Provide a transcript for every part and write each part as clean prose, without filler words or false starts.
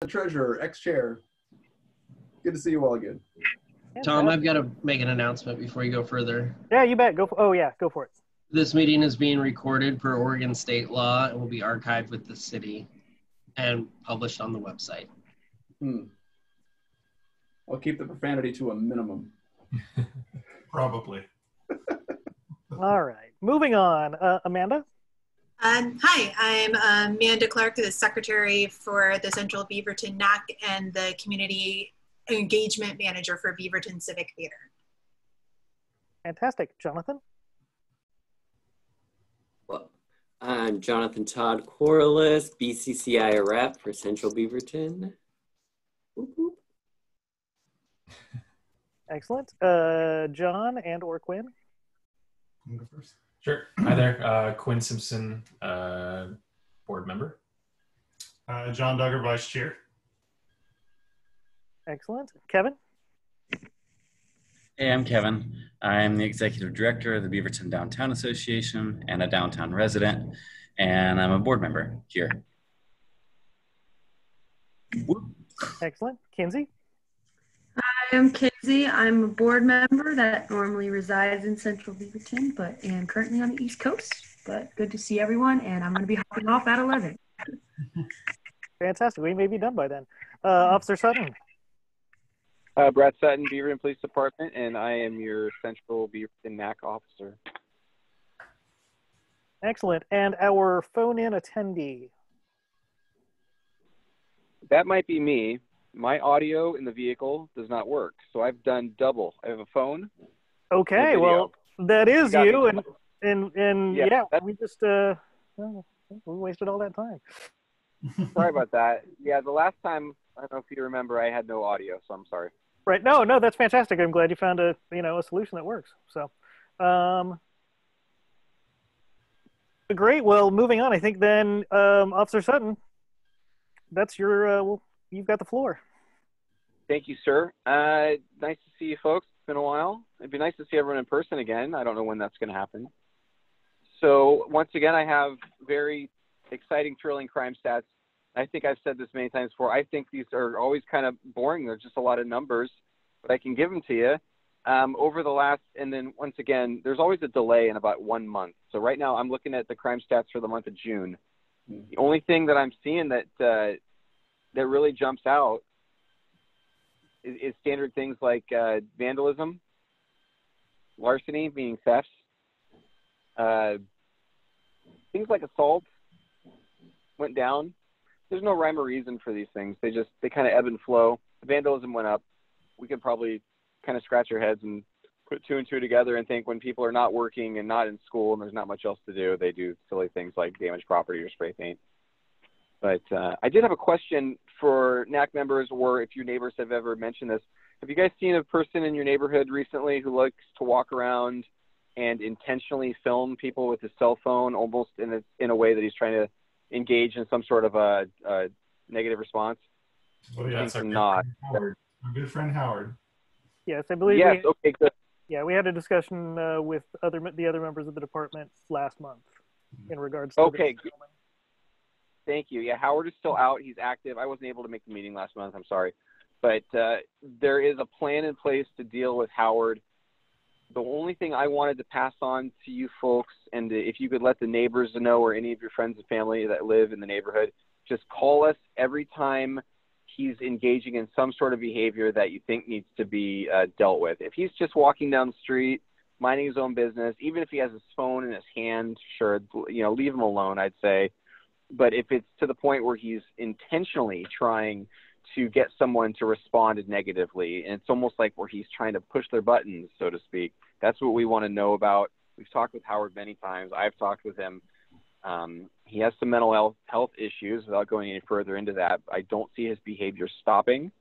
the treasurer, ex-chair. Good to see you all again. Tom, I've got to make an announcement before you go further. Yeah, you bet. Go. Oh, yeah, go for it. This meeting is being recorded per Oregon state law and will be archived with the city and published on the website. I'll keep the profanity to a minimum. Probably. All right, moving on. Amanda? Hi, I'm Amanda Clark, the Secretary for the Central Beaverton NAC and the Community Engagement Manager for Beaverton Civic Theater. Fantastic. Jonathan? Well, I'm Jonathan Todd-Kourlas, BCCI rep for Central Beaverton. Whoop, whoop. Excellent. John and or Quinn? Go first. Sure. Hi there. Quinn Simpson, board member. John Duggar, vice chair. Excellent. Kevin? Hey, I'm Kevin. I'm the executive director of the Beaverton Downtown Association and a downtown resident, and I'm a board member here. Excellent. Kinsey? Hi, I'm Kinsey. I'm a board member that normally resides in Central Beaverton, but am currently on the East Coast. But good to see everyone, and I'm going to be hopping off at 11. Fantastic. We may be done by then. Officer Sutton? Brad Sutton, Beaverton Police Department, and I am your Central Beaverton NAC officer. Excellent. And our phone-in attendee? That might be me. My audio in the vehicle does not work, so I've done double. I have a phone. Okay, well, that is you, and yeah, we just we wasted all that time. Sorry about that. Yeah, the last time, I don't know if you remember, I had no audio, so I'm sorry. Right. No, that's fantastic. I'm glad you found a solution that works. So, great. Well, moving on. I think then, Officer Sutton, that's your. Well, you've got the floor. Thank you, sir. Nice to see you folks. It's been a while. It'd be nice to see everyone in person again. I don't know when that's going to happen. So once again, I have very exciting, thrilling crime stats. I think I've said this many times before. I think these are always kind of boring. They're just a lot of numbers, but I can give them to you. Over the last, and then once again, there's always a delay in about 1 month. So right now I'm looking at the crime stats for the month of June. The only thing that I'm seeing that that really jumps out is standard things like vandalism, larceny, meaning thefts, things like assault went down. There's no rhyme or reason for these things. They kind of ebb and flow. The vandalism went up. We could probably kind of scratch our heads and put two and two together and think when people are not working and not in school and there's not much else to do, they do silly things like damage property or spray paint. But I did have a question for NAC members, or if your neighbors have ever mentioned this. Have you guys seen a person in your neighborhood recently who likes to walk around and intentionally film people with his cell phone, almost in a way that he's trying to engage in some sort of a negative response? Oh, yeah, that's our good friend Howard. Yes, I believe. Yes. Okay. Good. Yeah, we had a discussion with the other members of the department last month in regards to. Okay. Thank you. Yeah, Howard is still out. He's active. I wasn't able to make the meeting last month. I'm sorry. But there is a plan in place to deal with Howard. The only thing I wanted to pass on to you folks, and if you could let the neighbors know or any of your friends and family that live in the neighborhood, just call us every time he's engaging in some sort of behavior that you think needs to be dealt with. If he's just walking down the street, minding his own business, even if he has his phone in his hand, sure, leave him alone, I'd say. But if it's to the point where he's intentionally trying to get someone to respond negatively, and it's almost like where he's trying to push their buttons, so to speak, that's what we want to know about. We've talked with Howard many times. I've talked with him. He has some mental health issues. Without going any further into that, I don't see his behavior stopping.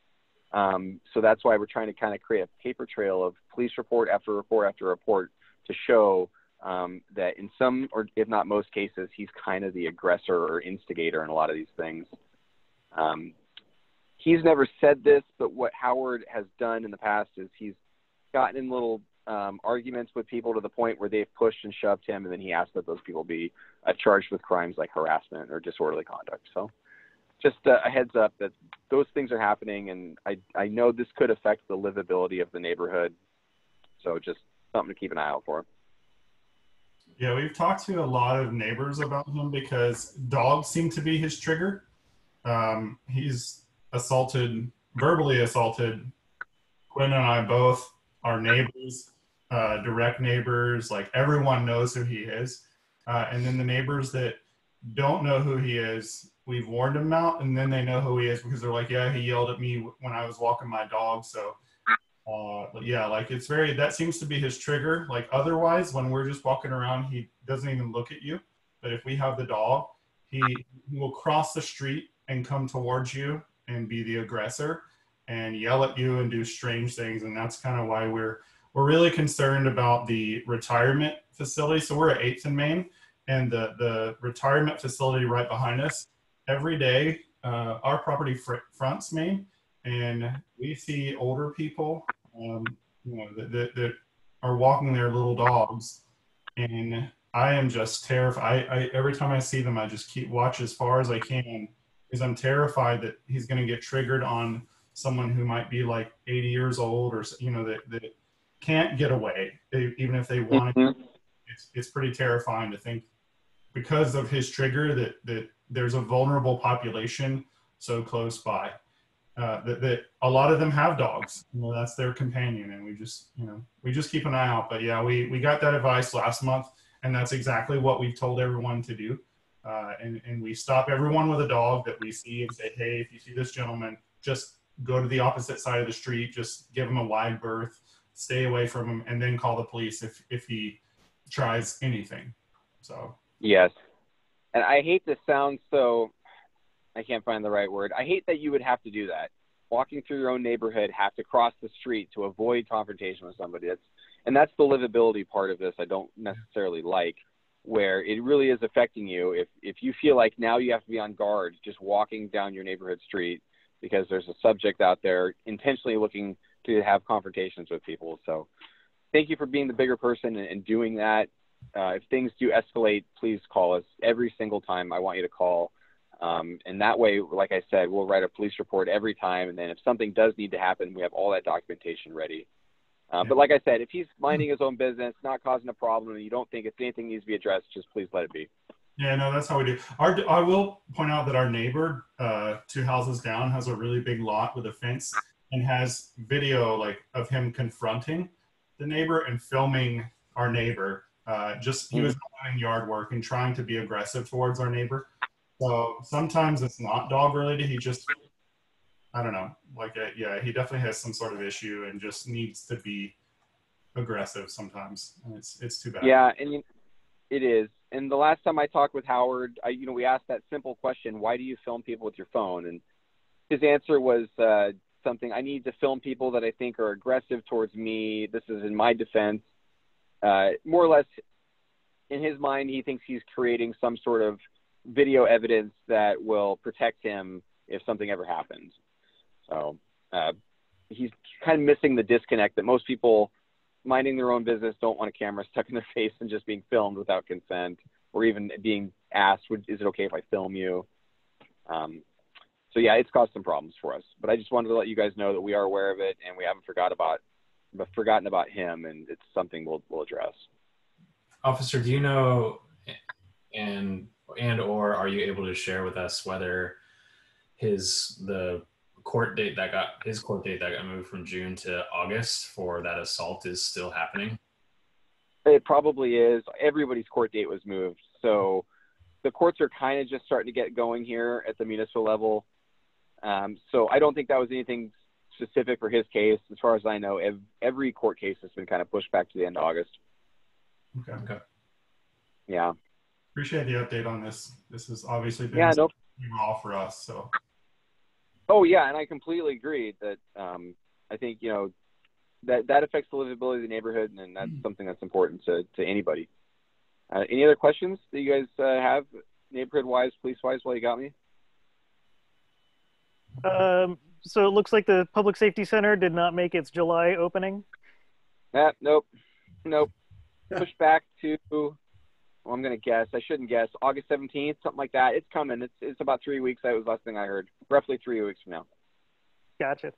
So that's why we're trying to kind of create a paper trail of police report after report after report to show that in some, or if not most cases, he's kind of the aggressor or instigator in a lot of these things. He's never said this, but what Howard has done in the past is he's gotten in little arguments with people to the point where they've pushed and shoved him, and then he asked that those people be charged with crimes like harassment or disorderly conduct. So just a heads up that those things are happening, and I know this could affect the livability of the neighborhood. So just something to keep an eye out for. Yeah, we've talked to a lot of neighbors about him because dogs seem to be his trigger. He's verbally assaulted Quinn and I both, our neighbors, direct neighbors, like everyone knows who he is. And then the neighbors that don't know who he is, we've warned them out, and then they know who he is because they're like, yeah, he yelled at me when I was walking my dog. So yeah, like that seems to be his trigger. Like otherwise, when we're just walking around, he doesn't even look at you. But if we have the dog, he will cross the street and come towards you and be the aggressor and yell at you and do strange things. And that's kind of why we're really concerned about the retirement facility. So we're at 8th and Main, and the retirement facility right behind us. Every day, our property fronts Main, and we see older people, that are walking their little dogs, and I am just terrified. Every time I see them, I just watch as far as I can, because I'm terrified that he's going to get triggered on someone who might be like 80 years old, or that can't get away, even if they want to. It's pretty terrifying to think, because of his trigger, that there's a vulnerable population so close by. That a lot of them have dogs. That's their companion, and we just keep an eye out. But yeah, we got that advice last month, and that's exactly what we've told everyone to do. And we stop everyone with a dog that we see and say, hey, if you see this gentleman, just go to the opposite side of the street, just give him a wide berth, stay away from him, and then call the police if he tries anything. So yes, and I hate to sound so, I can't find the right word. I hate that you would have to do that. Walking through your own neighborhood, have to cross the street to avoid confrontation with somebody. That's the livability part of this I don't necessarily like, where it really is affecting you. If you feel like now you have to be on guard just walking down your neighborhood street because there's a subject out there intentionally looking to have confrontations with people. So thank you for being the bigger person and doing that. If things do escalate, please call us every single time. I want you to call. And that way, like I said, we'll write a police report every time. And then if something does need to happen, we have all that documentation ready. But like I said, if he's minding his own business, not causing a problem, and you don't think if anything needs to be addressed, just please let it be. Yeah, no, that's how we do. I will point out that our neighbor, 2 houses down, has a really big lot with a fence and has video of him confronting the neighbor and filming our neighbor. He was doing yard work and trying to be aggressive towards our neighbor. So sometimes it's not dog related. He just, I don't know, he definitely has some sort of issue and just needs to be aggressive sometimes. And it's too bad. Yeah, and it is. And the last time I talked with Howard, we asked that simple question: why do you film people with your phone? And his answer was something: I need to film people that I think are aggressive towards me. This is in my defense. More or less, in his mind, he thinks he's creating some sort of video evidence that will protect him if something ever happens. So he's kind of missing the disconnect that most people minding their own business don't want a camera stuck in their face and just being filmed without consent, or even being asked, is it okay if I film you? So yeah, it's caused some problems for us, but I just wanted to let you guys know that we are aware of it and we haven't forgotten about him, and it's something we'll address. Officer, do you know and or are you able to share with us whether his court date that got moved from June to August for that assault is still happening? It probably is. Everybody's court date was moved, so the courts are kind of just starting to get going here at the municipal level. So I don't think that was anything specific for his case. As far as I know, every court case has been kind of pushed back to the end of August. Okay. Yeah. Appreciate the update on this. This has obviously been raw for us. So. Oh yeah, and I completely agree that I think that affects the livability of the neighborhood, and that's something that's important to anybody. Any other questions that you guys have, neighborhood-wise, police-wise, while you got me? So it looks like the Public Safety Center did not make its July opening. Nope. Pushed back to I'm going to guess. I shouldn't guess. August 17th, something like that. It's coming. It's about 3 weeks. That was the last thing I heard. Roughly 3 weeks from now. Gotcha.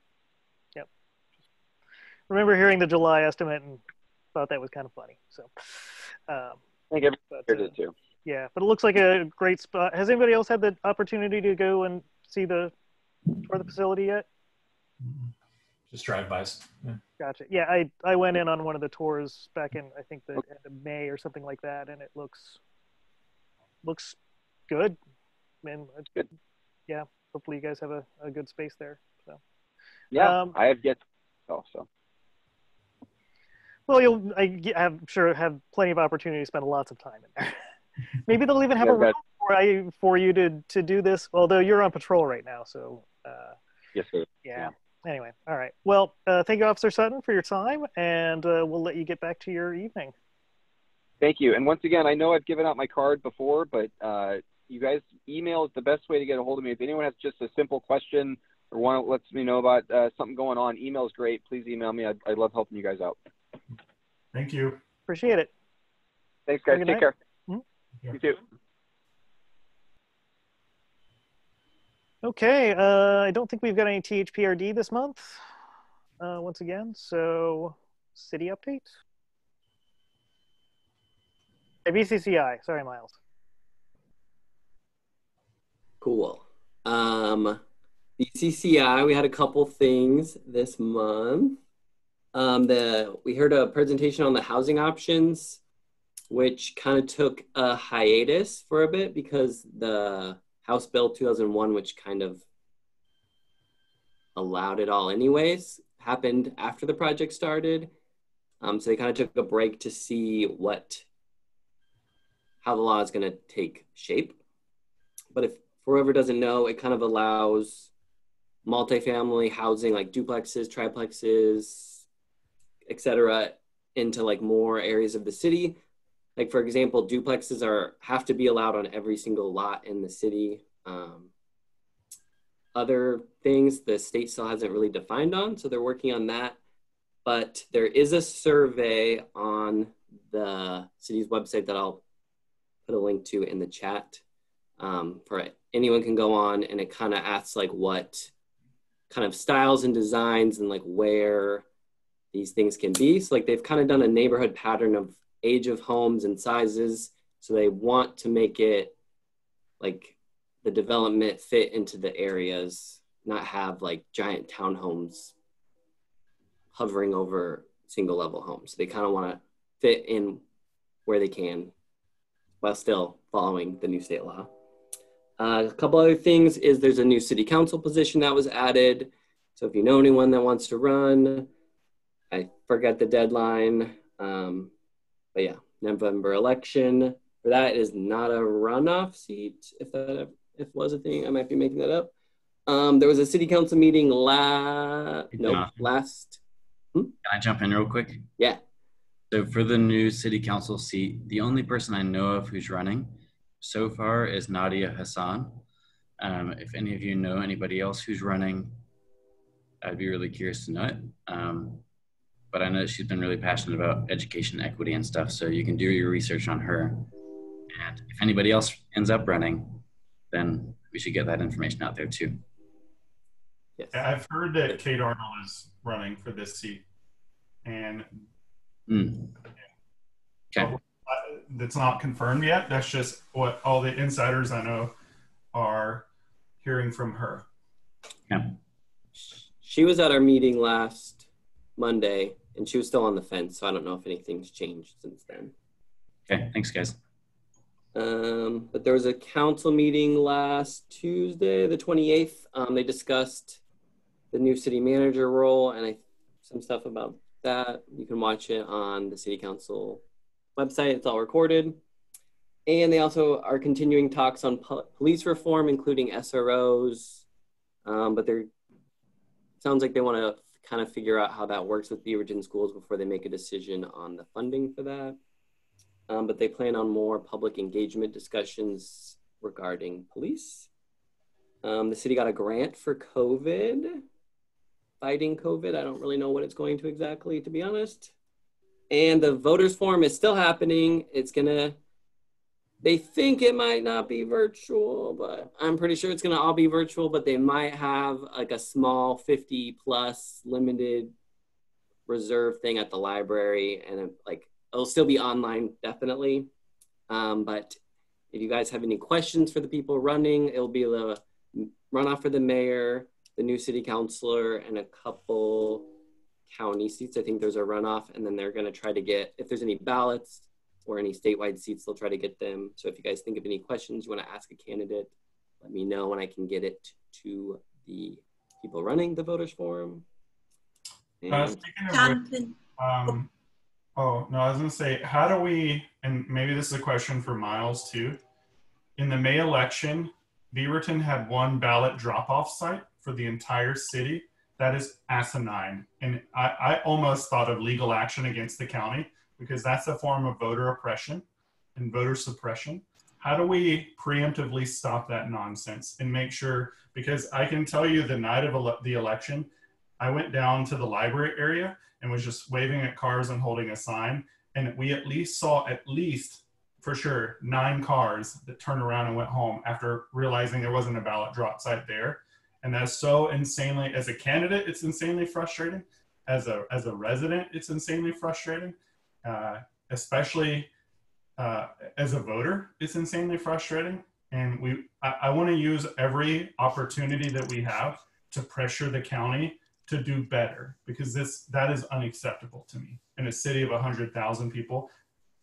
Yep. Remember hearing the July estimate and thought that was kind of funny. So, I think everybody did too. Yeah, but it looks like a great spot. Has anybody else had the opportunity to go and see the facility yet? Just drive-bys. Yeah. Gotcha. Yeah, I went in on one of the tours back in, I think, the end of May or something like that, and it looks good. Man, it's good. Yeah, hopefully you guys have a good space there. So. Yeah, I have yet to go, so. Well, I'm sure have plenty of opportunity to spend lots of time in there. Maybe they'll even have a room for you to do this, although you're on patrol right now, so. Yes, sir. Yeah. Anyway, all right. Well, thank you, Officer Sutton, for your time, and we'll let you get back to your evening. Thank you. And once again, I know I've given out my card before, but you guys, email is the best way to get a hold of me. If anyone has just a simple question or lets me know about something going on, email is great. Please email me. I love helping you guys out. Thank you. Appreciate it. Thanks, guys. Take care. Mm-hmm. You too. Okay, I don't think we've got any THPRD this month, once again, so city update. Hey, BCCI, sorry, Miles. Cool. BCCI, we had a couple things this month. We heard a presentation on the housing options, which kind of took a hiatus for a bit because the House Bill 2001, which kind of allowed it all anyways, happened after the project started. So they kind of took a break to see how the law is going to take shape. But if for whoever doesn't know, it kind of allows multifamily housing like duplexes, triplexes, etc., into like more areas of the city. Like, for example, duplexes have to be allowed on every single lot in the city. Other things the state still hasn't really defined on, so they're working on that. But there is a survey on the city's website that I'll put a link to in the chat. For anyone can go on, and it kind of asks like what kind of styles and designs and like where these things can be. So like they've kind of done a neighborhood pattern of age of homes and sizes. So they want to make it like the development fit into the areas, not have like giant townhomes hovering over single level homes. So they kind of want to fit in where they can while still following the new state law. A couple other things is there's a new city council position that was added. So if you know anyone that wants to run, I forget the deadline. But yeah, November election for that is not a runoff seat. If it was a thing, I might be making that up. There was a city council meeting last. Can I jump in real quick? Yeah. So for the new city council seat, the only person I know of who's running so far is Nadia Hassan. If any of you know anybody else who's running, I'd be really curious to know it. But I know that she's been really passionate about education equity and stuff, so you can do your research on her. And if anybody else ends up running, then we should get that information out there too. Yes. I've heard that Kate Arnold is running for this seat. And okay. That's not confirmed yet. That's just what all the insiders I know are hearing from her. Yeah. She was at our meeting last Monday, and she was still on the fence, so I don't know if anything's changed since then. Okay, thanks, guys. But there was a council meeting last Tuesday, the 28th. They discussed the new city manager role and some stuff about that. You can watch it on the city council website. It's all recorded. And they also are continuing talks on police reform, including SROs. But sounds like they want to kind of figure out how that works with Beaverton schools before they make a decision on the funding for that. But they plan on more public engagement discussions regarding police. The city got a grant for fighting COVID. I don't really know what it's going to exactly, to be honest. And the voters forum is still happening. It's gonna They think it might not be virtual, but I'm pretty sure it's going to all be virtual, but they might have like a small 50+ limited reserve thing at the library, and it'll still be online, definitely. But if you guys have any questions for the people running, it'll be the runoff for the mayor, the new city councilor, and a couple county seats. I think there's a runoff, and then they're going to try to get, if there's any ballots or any statewide seats, they'll try to get them. So if you guys think of any questions you want to ask a candidate, let me know and I can get it to the people running the voters forum. Speaking of which, oh, no, I was going to say, how do we, and maybe this is a question for Miles too, in the May election, Beaverton had one ballot drop-off site for the entire city. That is asinine. And I almost thought of legal action against the county, because that's a form of voter oppression and voter suppression. How do we preemptively stop that nonsense and make sure, because I can tell you the night of the election, I went down to the library area and was just waving at cars and holding a sign. And we at least saw, for sure, 9 cars that turned around and went home after realizing there wasn't a ballot drop site there. And that's so insanely, as a candidate, it's insanely frustrating. As a resident, it's insanely frustrating. Especially as a voter, it's insanely frustrating. And I want to use every opportunity that we have to pressure the county to do better, because that is unacceptable to me in a city of 100,000 people.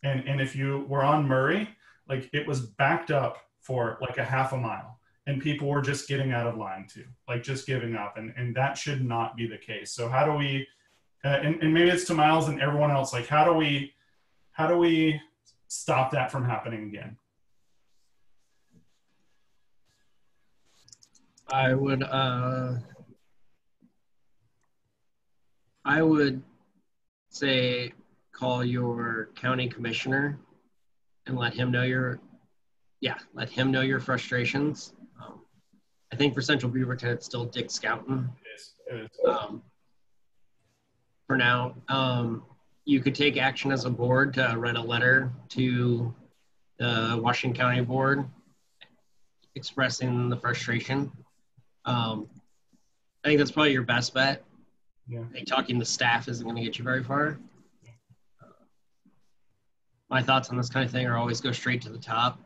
And if you were on Murray, like, it was backed up for like a half a mile, and people were just getting out of line too, like just giving up. And that should not be the case. So how do we, and maybe it's to Miles and everyone else, like, how do we stop that from happening again? I would say call your county commissioner and let him know your frustrations. I think for Central Beaverton, it's still Dick Scouten. For now, you could take action as a board to write a letter to the Washington County Board expressing the frustration. I think that's probably your best bet. Yeah. I think talking to staff isn't going to get you very far. My thoughts on this kind of thing are always go straight to the top.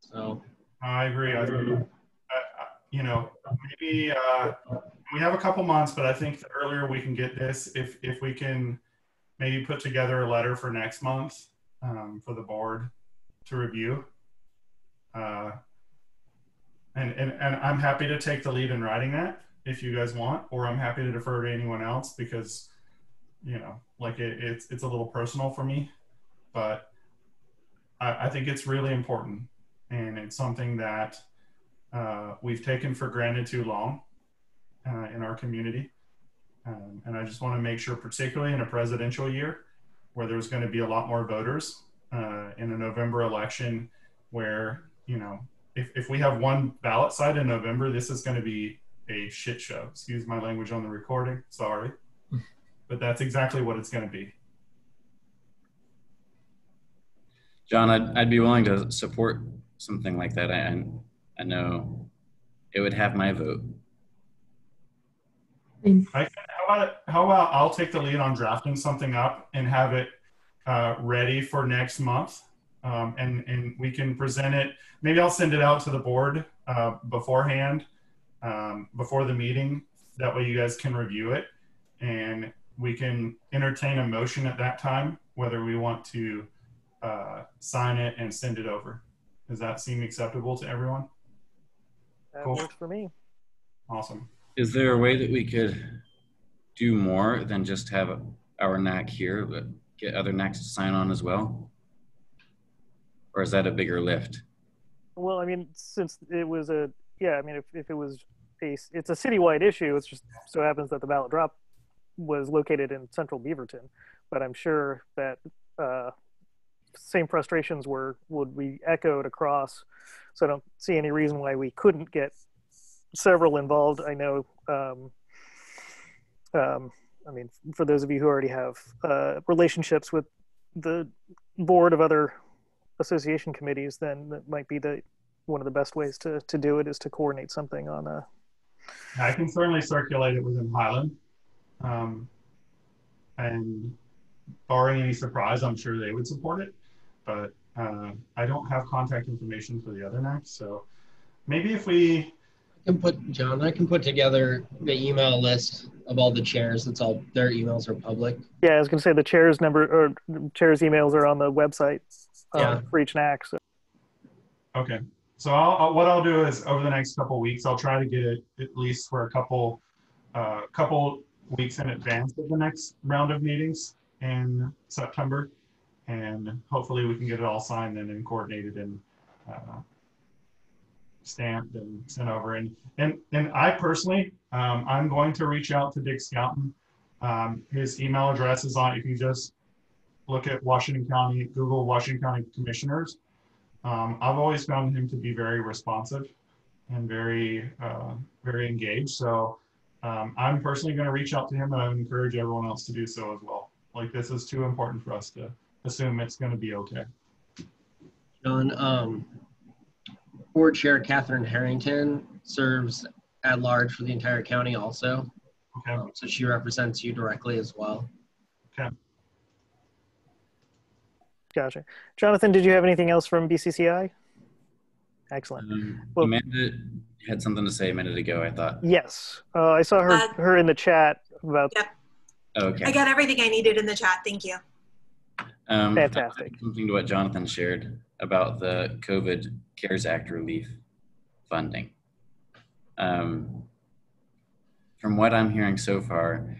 So I agree. Maybe we have a couple months, but I think the earlier we can get this, if we can maybe put together a letter for next month for the board to review. And I'm happy to take the lead in writing that if you guys want, or I'm happy to defer to anyone else, because, it's a little personal for me, but I think it's really important, and it's something that we've taken for granted too long in our community. And I just want to make sure, particularly in a presidential year where there's going to be a lot more voters in a November election, where, if we have one ballot site in November, this is going to be a shit show. Excuse my language on the recording. Sorry. But that's exactly what it's going to be. John, I'd be willing to support something like that. I know it would have my vote. How about I'll take the lead on drafting something up and have it ready for next month, and we can present it. Maybe I'll send it out to the board beforehand, before the meeting. That way you guys can review it, and we can entertain a motion at that time whether we want to sign it and send it over. Does that seem acceptable to everyone? That works for me. Awesome. Is there a way that we could do more than just have our NAC here, but get other NACs to sign on as well? Or is that a bigger lift? Well, I mean, since it was if it was it's a citywide issue, it's just so happens that the ballot drop was located in Central Beaverton, but I'm sure that same frustrations would be echoed across. So I don't see any reason why we couldn't get several involved. I know, for those of you who already have relationships with the board of other association committees, then that might be one of the best ways to do it, is to coordinate something on a. I can certainly circulate it within Highland, and barring any surprise, I'm sure they would support it. But I don't have contact information for the other NACs, so maybe if we. I can put together the email list of all the chairs. That's all. Their emails are public. Yeah, I was going to say the chair's chair's emails are on the website for each NAC. So. Okay, so what I'll do is over the next couple of weeks, I'll try to get it at least for a couple weeks in advance of the next round of meetings in September, and hopefully we can get it all signed and coordinated and stamped and sent over. And I personally, I'm going to reach out to Dick Scouten. His email address is on. If you just look at Washington County, Google Washington County Commissioners. I've always found him to be very responsive and very engaged. So I'm personally going to reach out to him, and I would encourage everyone else to do so as well. Like, this is too important for us to assume it's going to be okay. John, Board Chair Catherine Harrington serves at large for the entire county also. Okay. So she represents you directly as well. Okay. Gotcha. Jonathan, did you have anything else from BCCI? Excellent. Well, Amanda had something to say a minute ago, I thought. Yes. I saw her in the chat about. Yep. Oh, okay. I got everything I needed in the chat. Thank you. Fantastic. Something to what Jonathan shared about the COVID CARES Act relief funding. From what I'm hearing so far,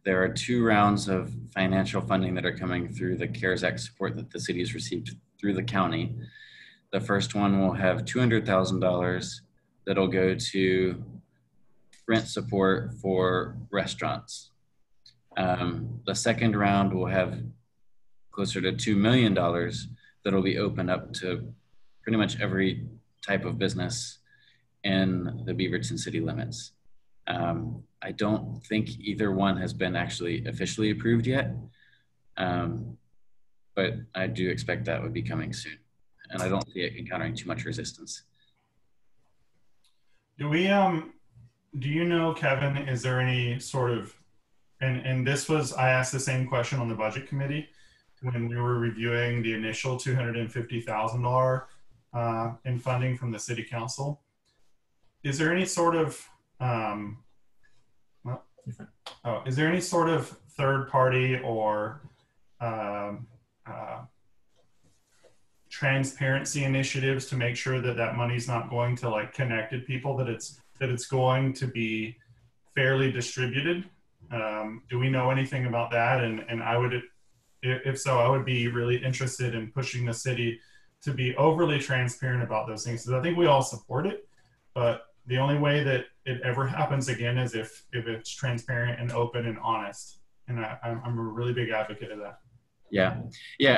there are 2 rounds of financial funding that are coming through the CARES Act support that the city has received through the county. The first one will have $200,000 that'll go to rent support for restaurants. The second round will have closer to $2 million that'll be opened up to pretty much every type of business in the Beaverton city limits. I don't think either one has been actually officially approved yet, but I do expect that would be coming soon. And I don't see it encountering too much resistance. Do we, do you know, Kevin, is there any sort of, and this was, I asked the same question on the budget committee when we were reviewing the initial $250,000 in funding from the city council. Is there any sort of, is there any sort of third party or transparency initiatives to make sure that that money's not going to like connected people, that it's going to be fairly distributed? Do we know anything about that? And I would, if so, I would be really interested in pushing the city to be overly transparent about those things, because I think we all support it, but the only way that it ever happens again is if it's transparent and open and honest. And I'm a really big advocate of that. Yeah,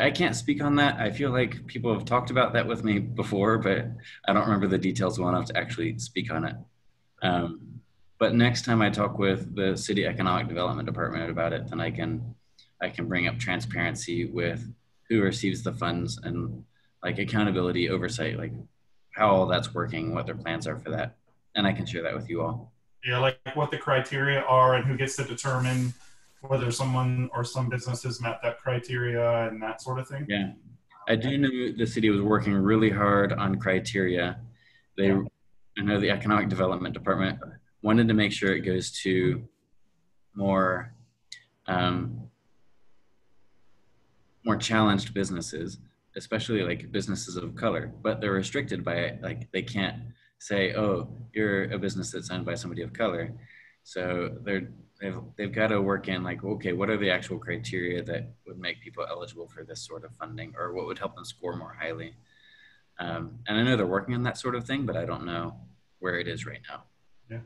I can't speak on that. I feel like people have talked about that with me before, but I don't remember the details well enough to actually speak on it. But next time I talk with the City Economic Development Department about it, then I can bring up transparency with who receives the funds and like accountability, oversight, like how all that's working, what their plans are for that. And I can share that with you all. Yeah, like what the criteria are and who gets to determine whether someone or some businesses met that criteria and that sort of thing. Yeah, I do know the city was working really hard on criteria. I know the Economic Development Department wanted to make sure it goes to more challenged businesses, especially like businesses of color, but they're restricted by it. Like they can't say, oh, you're a business that's owned by somebody of color. So they've got to work in like, okay, what are the actual criteria that would make people eligible for this sort of funding, or what would help them score more highly? And I know they're working on that sort of thing, but I don't know where it is right now. Yeah.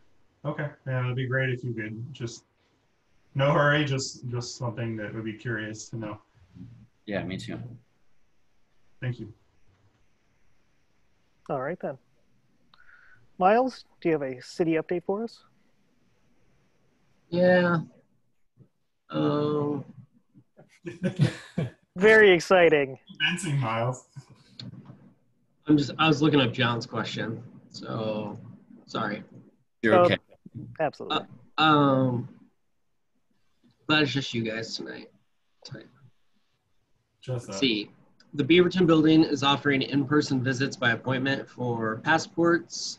Okay. Yeah, it'd be great if you could just, no hurry, just something that would be curious to know. Yeah, me too. Thank you. All right then. Miles, do you have a city update for us? Yeah. Very exciting. Convincing, Miles. I was looking up John's question, so sorry. You're okay. Absolutely. Glad it's just you guys tonight. Just that. See, the Beaverton building is offering in-person visits by appointment for passports,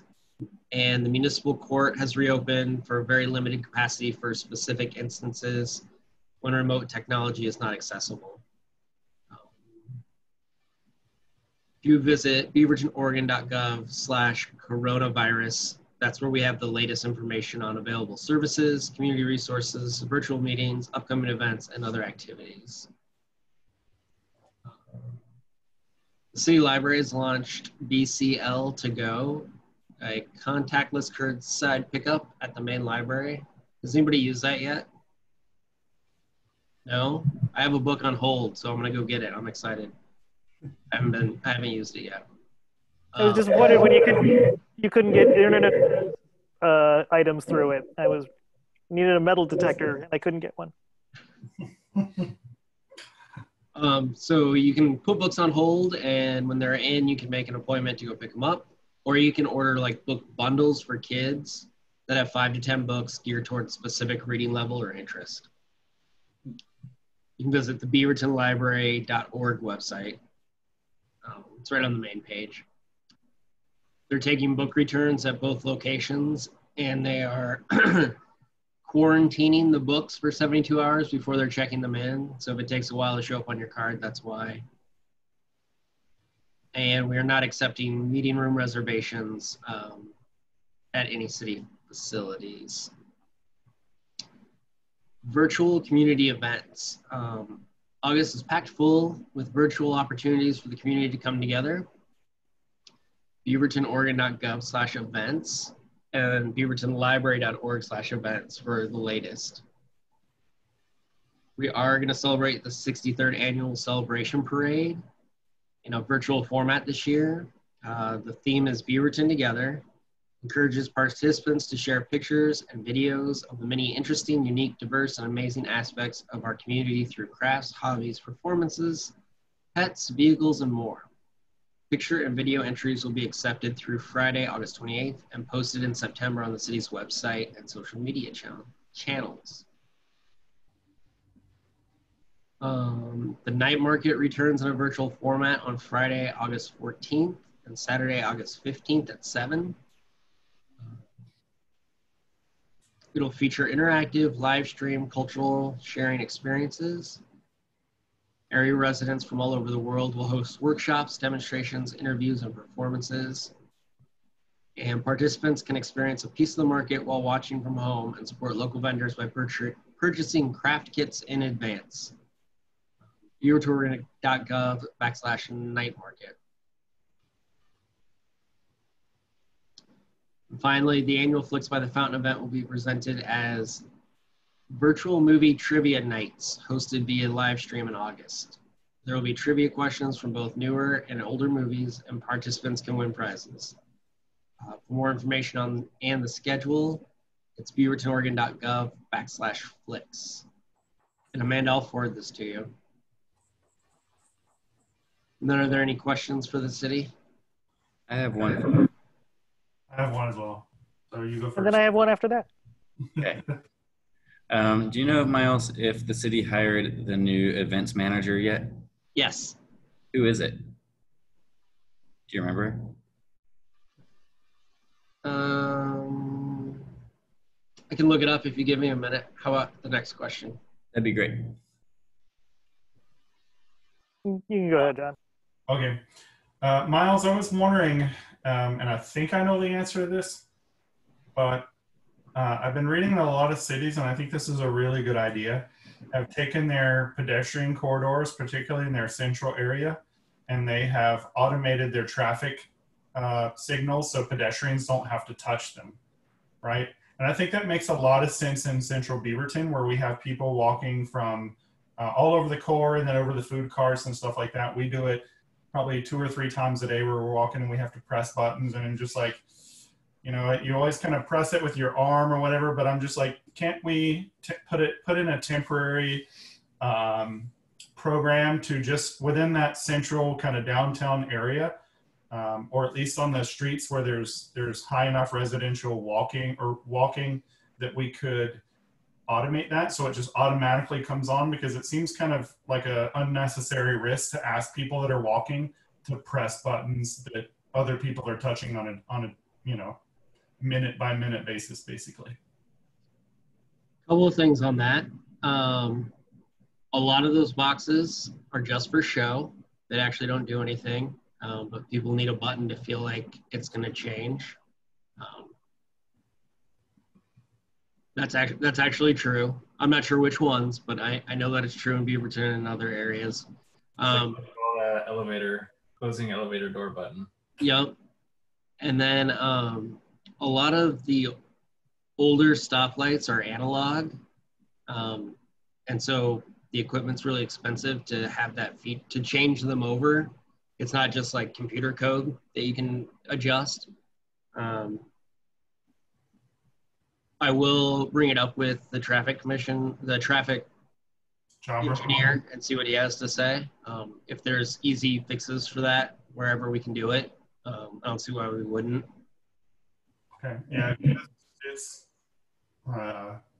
and the municipal court has reopened for a very limited capacity for specific instances when remote technology is not accessible. If you visit beavertonoregon.gov/coronavirus, that's where we have the latest information on available services, community resources, virtual meetings, upcoming events, and other activities. The City Library has launched BCL to Go, a contactless curbside pickup at the main library. Has anybody used that yet? No? I have a book on hold, so I'm gonna go get it. I'm excited. I haven't used it yet. I was disappointed when you couldn't get internet items through it. Needed a metal detector and I couldn't get one. So you can put books on hold, and when they're in, you can make an appointment to go pick them up, or you can order like book bundles for kids that have 5 to 10 books geared towards specific reading level or interest. You can visit the beavertonlibrary.org website. It's right on the main page. They're taking book returns at both locations, and they are quarantining the books for 72 hours before they're checking them in. So if it takes a while to show up on your card, that's why. And we are not accepting meeting room reservations at any city facilities. Virtual community events. August is packed full with virtual opportunities for the community to come together. beavertonoregon.gov/events and beavertonlibrary.org/events for the latest. We are going to celebrate the 63rd annual celebration parade in a virtual format this year. The theme is Beaverton Together. Encourages participants to share pictures and videos of the many interesting, unique, diverse, and amazing aspects of our community through crafts, hobbies, performances, pets, vehicles, and more. Picture and video entries will be accepted through Friday, August 28th, and posted in September on the city's website and social media channels. The night market returns in a virtual format on Friday, August 14th, and Saturday, August 15th at 7. It'll feature interactive, live stream, cultural sharing experiences. Area residents from all over the world will host workshops, demonstrations, interviews, and performances. And participants can experience a piece of the market while watching from home and support local vendors by purchasing craft kits in advance. beavertonoregon.gov/night market. And finally, the annual Flicks by the Fountain event will be presented as virtual movie trivia nights hosted via live stream in August. There will be trivia questions from both newer and older movies, and participants can win prizes. For more information on and the schedule, it's beavertonoregon.gov/flicks. And Amanda, I'll forward this to you. And then are there any questions for the city? I have one. I have one as well. So you go first. And then I have one after that. Okay. Do you know, Miles, if the city hired the new events manager yet? Yes. Who is it? Do you remember? I can look it up if you give me a minute. How about the next question? That'd be great. You can go ahead, John. Okay. Miles, I was wondering, and I think I know the answer to this, but I've been reading a lot of cities, and I think this is a really good idea, have taken their pedestrian corridors, particularly in their central area, and they have automated their traffic signals so pedestrians don't have to touch them, right? And I think that makes a lot of sense in central Beaverton, where we have people walking from all over the core and then over the food carts and stuff like that. We do it probably 2 or 3 times a day where we're walking and we have to press buttons, and just like, you know, you always kind of press it with your arm or whatever, but I'm just like, can't we put in a temporary program to just within that central kind of downtown area or at least on the streets where there's high enough residential walking that we could automate that so it just automatically comes on, because it seems kind of like a unnecessary risk to ask people that are walking to press buttons that other people are touching on a minute by minute basis, basically. Couple of things on that. A lot of those boxes are just for show. They actually don't do anything, but people need a button to feel like it's going to change. That's actually true. I'm not sure which ones, but I know that it's true in Beaverton and other areas. Closing elevator door button. Yep. And then a lot of the older stoplights are analog. And so the equipment's really expensive to have that to change them over. It's not just like computer code that you can adjust. I will bring it up with the traffic commission, the traffic engineer, and see what he has to say. If there's easy fixes for that, wherever we can do it, I don't see why we wouldn't. Okay, yeah,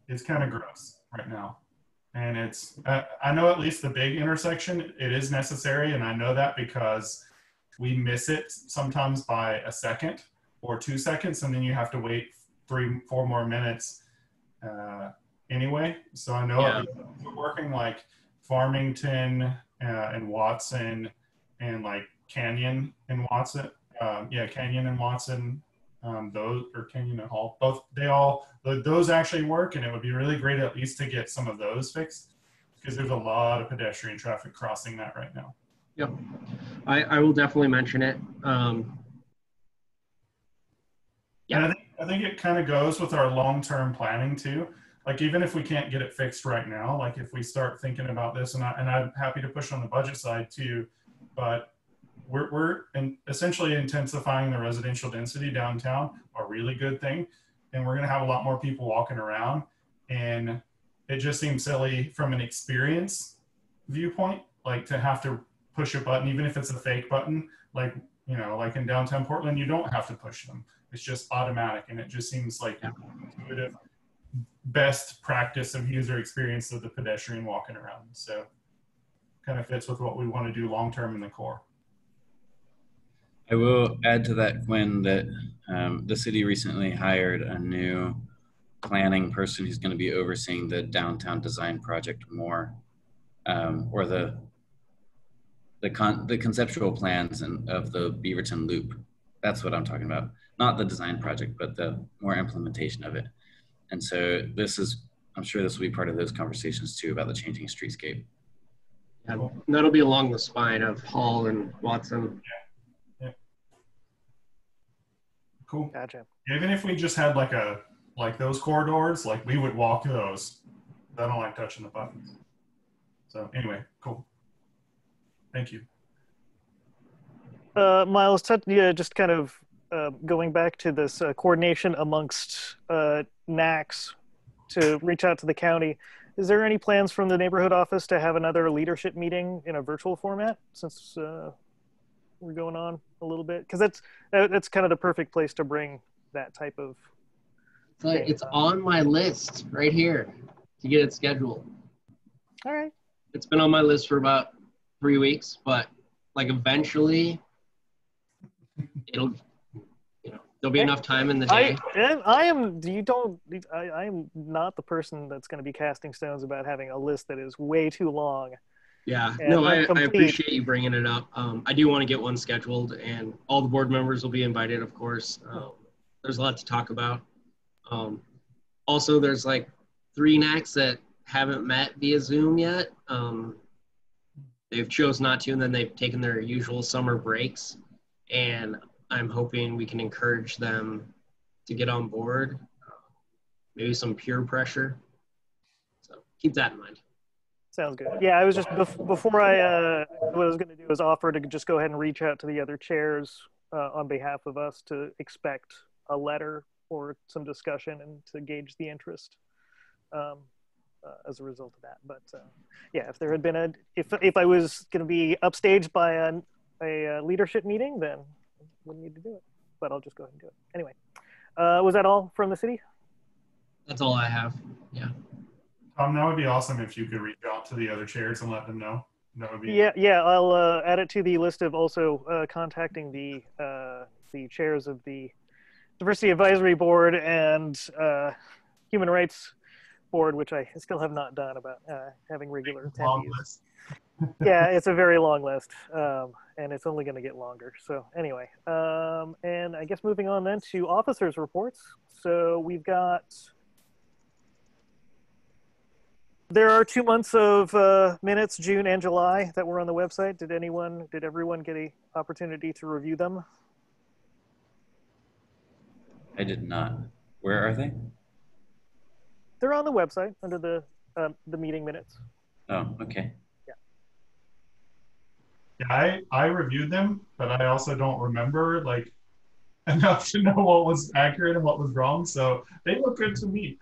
it's kind of gross right now. And it's, I know at least the big intersection, it is necessary. And I know that because we miss it sometimes by a second or 2 seconds, and then you have to wait 3-4 more minutes anyway. So I know we're working like Farmington and Watson and like Canyon and Watson. Canyon and Watson, those, or Canyon and Hall, those actually work, and it would be really great at least to get some of those fixed, because there's a lot of pedestrian traffic crossing that right now. Yep, I will definitely mention it. And I think it kind of goes with our long-term planning too. Like, even if we can't get it fixed right now, like if we start thinking about this, and I'm happy to push on the budget side too, but we're essentially intensifying the residential density downtown, a really good thing. And we're going to have a lot more people walking around. And it just seems silly from an experience viewpoint, like to have to push a button, even if it's a fake button, like, like in downtown Portland, you don't have to push them. It's just automatic. And it just seems like intuitive, best practice of user experience of the pedestrian walking around. So kind of fits with what we want to do long-term in the core. I will add to that, Quinn, that the city recently hired a new planning person who's going to be overseeing the downtown design project more, or the conceptual plans of the Beaverton Loop. That's what I'm talking about. Not the design project, but the more implementation of it. And so I'm sure this will be part of those conversations too about the changing streetscape. Yeah, that'll be along the spine of Hall and Watson. Cool. Gotcha. Even if we just had like those corridors, like we would walk those. I don't like touching the buttons. So anyway, cool. Thank you. Miles, just kind of going back to this coordination amongst NACs to reach out to the county. Is there any plans from the neighborhood office to have another leadership meeting in a virtual format, since we're going on a little bit? Because that's kind of the perfect place to bring that type of it's on my list right here to get it scheduled. All right. It's been on my list for about 3 weeks, but like eventually there'll be enough time in the day. I am not the person that's going to be casting stones about having a list that is way too long. Yeah, no, I appreciate you bringing it up. I do want to get one scheduled, and all the board members will be invited, of course. There's a lot to talk about. Also, there's like 3 NACs that haven't met via Zoom yet. They've chose not to, and then they've taken their usual summer breaks. And I'm hoping we can encourage them to get on board. Maybe some peer pressure. So keep that in mind. Sounds good. Yeah, I was just, before what I was going to do is offer to just go ahead and reach out to the other chairs on behalf of us to expect a letter or some discussion and to gauge the interest as a result of that. But yeah, if there had been if I was going to be upstaged by a leadership meeting, then wouldn't need to do it, but I'll just go ahead and do it. Anyway, was that all from the city? That's all I have. Yeah. Thom, that would be awesome if you could reach out to the other chairs and let them know. That would be Yeah. I'll add it to the list of also contacting the chairs of the Diversity Advisory Board and Human Rights Board, which I still have not done, about having regular attendees. Yeah, it's a very long list, and it's only going to get longer. So anyway, and I guess moving on then to officers' reports. So we've got, there are 2 months of minutes, June and July, that were on the website. Did everyone get a opportunity to review them? I did not. Where are they? They're on the website under the meeting minutes. Oh, okay. Yeah, I reviewed them, but I also don't remember like enough to know what was accurate and what was wrong. So they look good to me.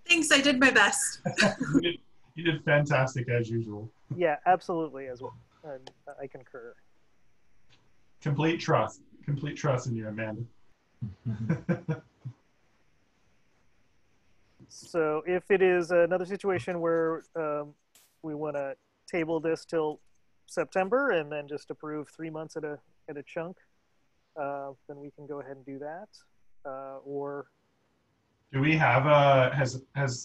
Thanks, I did my best. You did fantastic as usual. Yeah, absolutely, as well. I concur. Complete trust in you, Amanda. So if it is another situation where we want to table this till September and then just approve 3 months at a chunk, then we can go ahead and do that. Or do we have has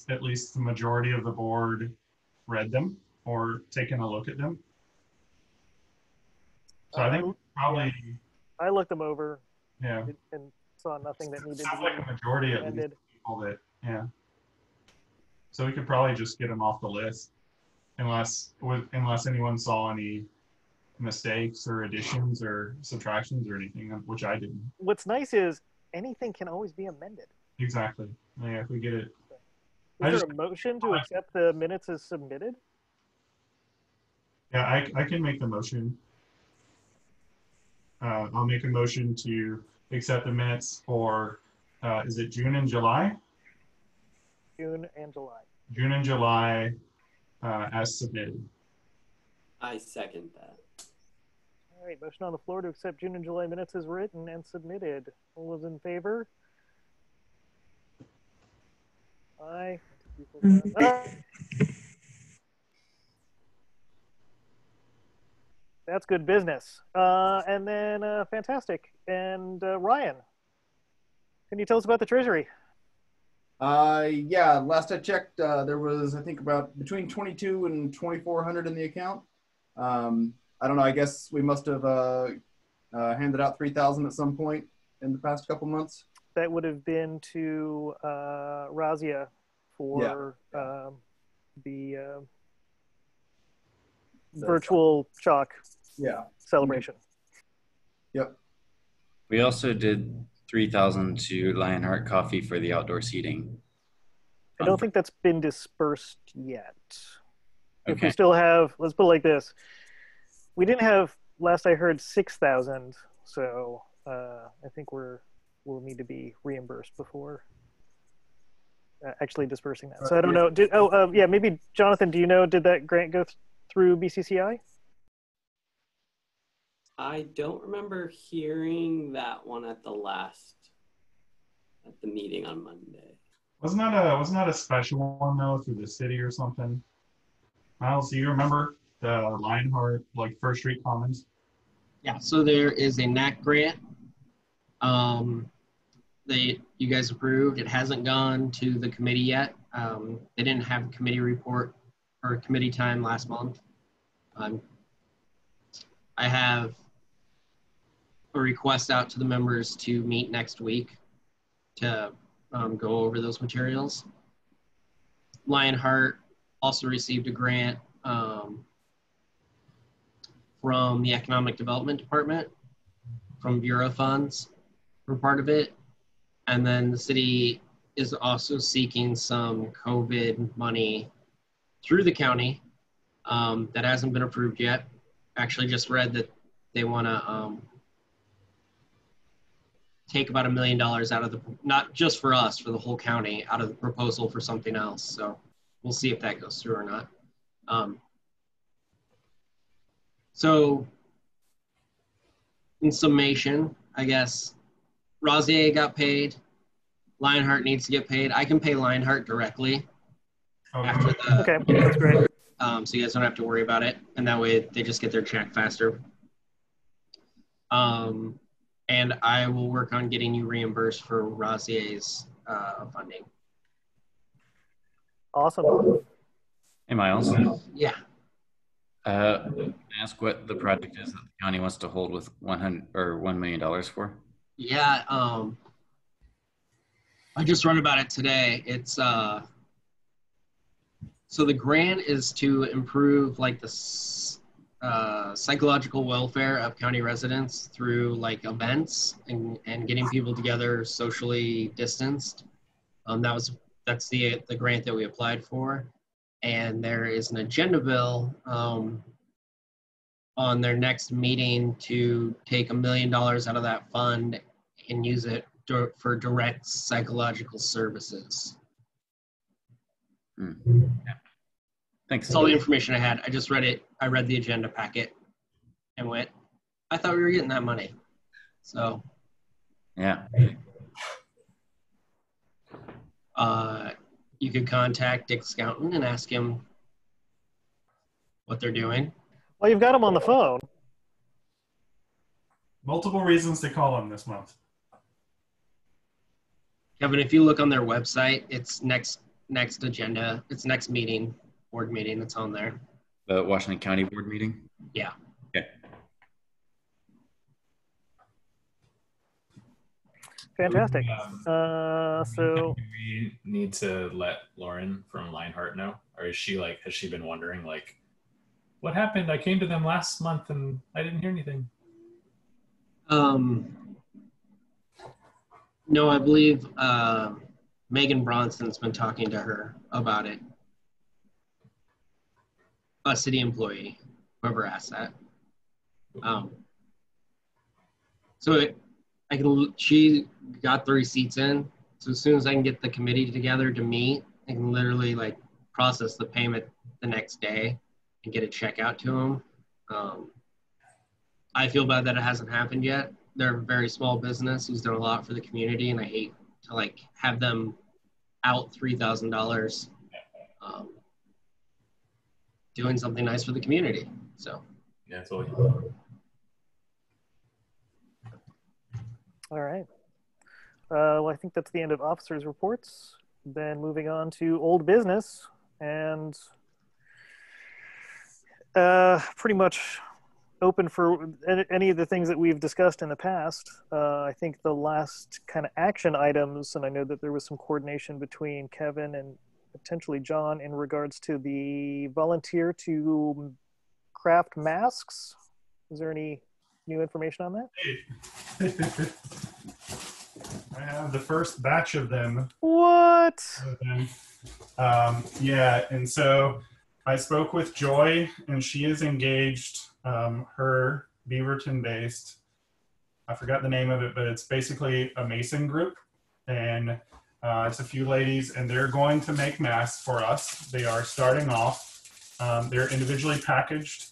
at least the majority of the board read them or taken a look at them? So I think probably. Yeah, I looked them over. Yeah. And saw nothing that needed Sounds to like be a majority at amended. least people that, yeah. So we could probably just get them off the list, unless anyone saw any mistakes or additions or subtractions or anything, which I didn't. What's nice is anything can always be amended. Exactly. Yeah, if we get it. Is there a motion to accept the minutes as submitted? Yeah, I can make the motion. I'll make a motion to accept the minutes for, is it June and July? June and July. June and July as submitted. I second that. All right, motion on the floor to accept June and July minutes as written and submitted. All those in favor? Aye. That's good business. And then fantastic. And Ryan, can you tell us about the Treasury? Yeah, last I checked, there was, I think, about between 22 and 2,400 in the account. I don't know, I guess we must have handed out 3,000 at some point in the past couple months. That would have been to Razia for the virtual chalk celebration. Yep. We also did 3,000 to Lionheart Coffee for the outdoor seating. I don't think that's been dispersed yet. Okay. If we still have, let's put it like this. We didn't have, last I heard, 6,000. So I think we'll need to be reimbursed before actually dispersing that. So I don't know. Yeah, maybe Jonathan, do you know, did that grant go through BCCI? I don't remember hearing that one at the meeting on Monday. Wasn't that a special one though through the city or something? Miles, do you remember the Lionheart like First Street Commons? Yeah, so there is a NAC grant that you guys approved. It hasn't gone to the committee yet. They didn't have a committee report or committee time last month. I have a request out to the members to meet next week to go over those materials. Lionheart also received a grant from the Economic Development Department, from Bureau funds for part of it. And then the city is also seeking some COVID money through the county that hasn't been approved yet. Actually just read that they want to take about $1 million out of the, not just for us, for the whole county, out of the proposal for something else. So we'll see if that goes through or not. So in summation, I guess, Rosier got paid. Lionheart needs to get paid. I can pay Lionheart directly after the. Okay, that's great. So you guys don't have to worry about it, and that way they just get their check faster. And I will work on getting you reimbursed for Rosier's funding. Awesome. Hey, Miles. Yeah. Ask what the project is that the county wants to hold with $1 million for. Yeah. I just read about it today. It's so the grant is to improve like the psychological welfare of county residents through like events and getting people together socially distanced. That's the grant that we applied for, and there is an agenda bill on their next meeting to take $1 million out of that fund and use it for direct psychological services. Yeah. Thanks. That's all the information I had. I just read it. I read the agenda packet and went, I thought we were getting that money. So. Yeah. You could contact Dick Scounton and ask him what they're doing. Well, you've got him on the phone. Multiple reasons to call him this month. Kevin, if you look on their website, it's next agenda. It's next meeting, board meeting that's on there. The Washington County Board meeting? Yeah. Okay. Fantastic. So do we need to let Lauren from Lionheart know, or is she like, has she been wondering like, what happened? I came to them last month and I didn't hear anything. No, I believe Megan Bronson's been talking to her about it. A city employee, whoever asked that. She got the receipts in. So as soon as I can get the committee together to meet, I can literally like process the payment the next day and get a check out to them. I feel bad that it hasn't happened yet. They're a very small business who's done a lot for the community, and I hate to like have them out $3,000 doing something nice for the community. So yeah, totally. all right. Well, I think that's the end of officers' reports. Then moving on to old business, and pretty much open for any of the things that we've discussed in the past. I think the last kind of action items, and I know that there was some coordination between Kevin and potentially John in regards to the volunteer to craft masks. Is there any new information on that? I have the first batch of them. What? Yeah, and so I spoke with Joy, and she is engaged. Her Beaverton-based, I forgot the name of it, but it's basically a Mason group, and it's a few ladies, and they're going to make masks for us. They are starting off. They're individually packaged.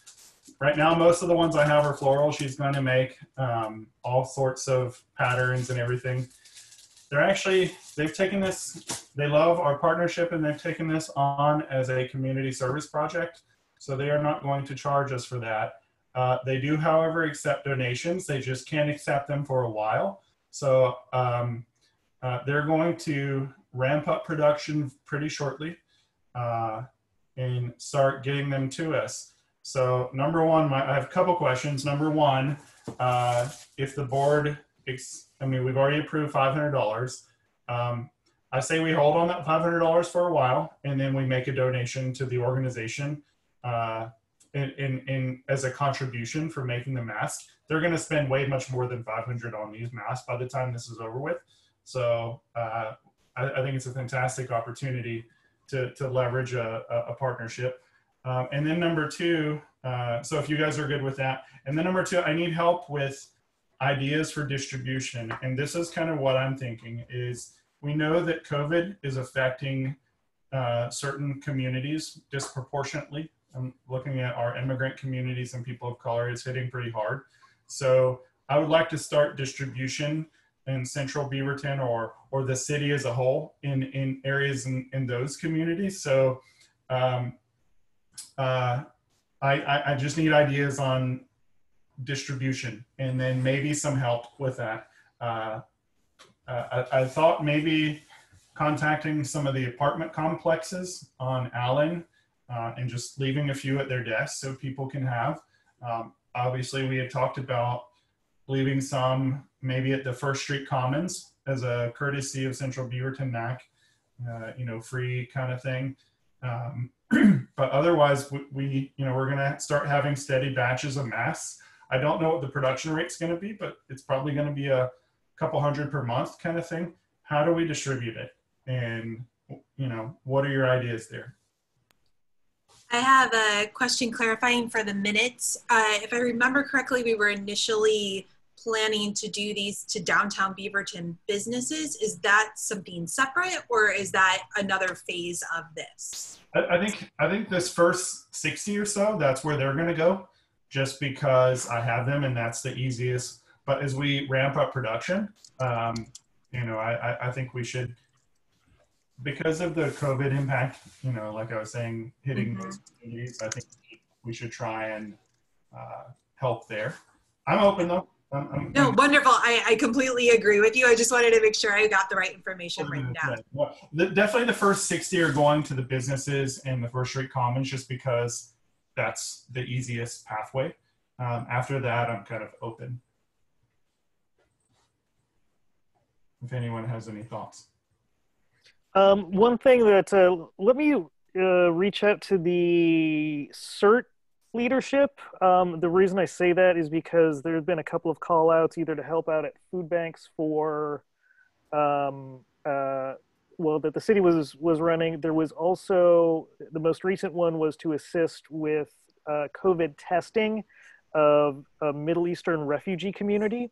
Right now, most of the ones I have are floral. She's going to make all sorts of patterns and everything. They've taken this, they love our partnership, and they've taken this on as a community service project. So they are not going to charge us for that. They do, however, accept donations. They just can't accept them for a while. So they're going to ramp up production pretty shortly and start getting them to us. So number one, I have a couple questions. Number one, if the board, we've already approved $500. I say we hold on that $500 for a while, and then we make a donation to the organization as a contribution for making the mask. They're going to spend way much more than $500 on these masks by the time this is over with. So I think it's a fantastic opportunity to leverage a partnership. And then number two, so if you guys are good with that. And then number two, I need help with ideas for distribution. And this is kind of what I'm thinking is, we know that COVID is affecting certain communities disproportionately. I'm looking at our immigrant communities and people of color, it's hitting pretty hard. So I would like to start distribution in Central Beaverton or the city as a whole in areas in those communities. So I just need ideas on distribution and then maybe some help with that. I thought maybe contacting some of the apartment complexes on Allen and just leaving a few at their desks so people can have. Obviously, we had talked about leaving some maybe at the First Street Commons as a courtesy of Central Beaverton NAC, free kind of thing. But otherwise, we're going to start having steady batches of masks. I don't know what the production rate's going to be, but it's probably going to be a couple hundred per month kind of thing. How do we distribute it? And, what are your ideas there? I have a question clarifying for the minutes. If I remember correctly, we were initially planning to do these to downtown Beaverton businesses. Is that something separate, or is that another phase of this? I think this first 60 or so, that's where they're going to go, just because I have them and that's the easiest. But as we ramp up production, I think we should, because of the COVID impact, like I was saying, hitting those communities, I think we should try and help there. I'm open though. No, wonderful. I completely agree with you. I just wanted to make sure I got the right information written down. Well, definitely the first 60 are going to the businesses and the First Street Commons just because that's the easiest pathway. After that, I'm kind of open. If anyone has any thoughts. One thing that, let me reach out to the CERT leadership. The reason I say that is because there have been a couple of call outs either to help out at food banks for, that the city was running. There was also, the most recent one was to assist with COVID testing of a Middle Eastern refugee community.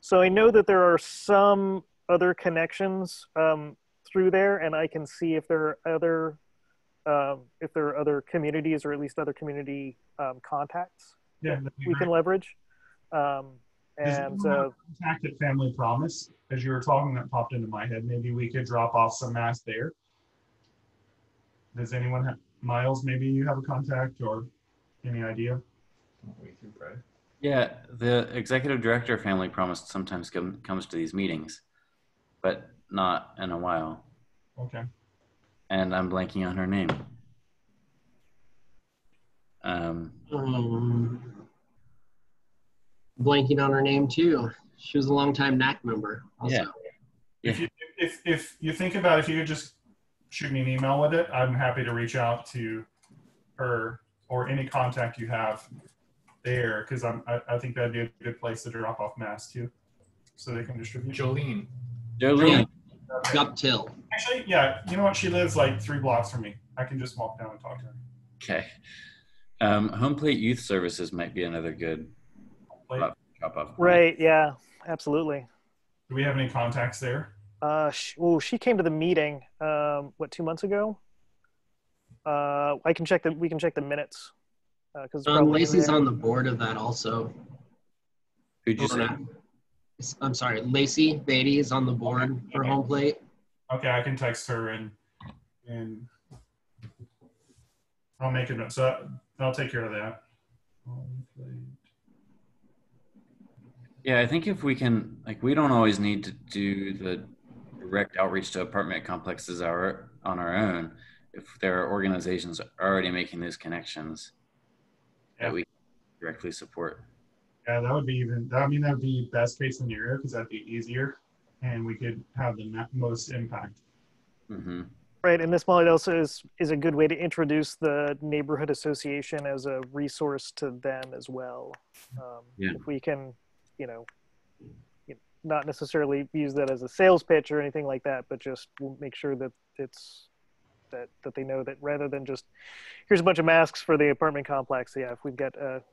So I know that there are some other connections through there, and I can see if there are other communities or at least other community contacts we can leverage. Contact at Family Promise, as you were talking, that popped into my head. Maybe we could drop off some masks there. Does anyone have, Miles, maybe you have a contact or any idea? Yeah, the executive director of Family Promise sometimes comes to these meetings, but not in a while. Okay. And I'm blanking on her name. Blanking on her name too. She was a longtime NAC member also. Yeah. If you think about it, if you could just shoot me an email with it, I'm happy to reach out to her or any contact you have there, because I think that'd be a good place to drop off masks too, so they can distribute. Jolene. Jolene. Up till. Actually, yeah, you know what? She lives like 3 blocks from me. I can just walk down and talk to her. Okay. Home Plate Youth Services might be another good drop off. Right. Yeah. Absolutely. Do we have any contacts there? She came to the meeting. 2 months ago? We can check the minutes. Because Lacey's on the board of that also. Who'd you say? I'm sorry, Lacey Beatty is on the board for Home Plate. Okay, I can text her and I'll make a note. So I'll take care of that. Yeah, I think if we can, we don't always need to do the direct outreach to apartment complexes on our own. If there are organizations already making those connections that we directly support. Yeah, that would be that would be best case scenario, because that'd be easier and we could have the most impact. Mm-hmm. Right, and this model also is a good way to introduce the neighborhood association as a resource to them as well. If we can, not necessarily use that as a sales pitch or anything like that, but just make sure that it's that they know that rather than just here's a bunch of masks for the apartment complex. Yeah,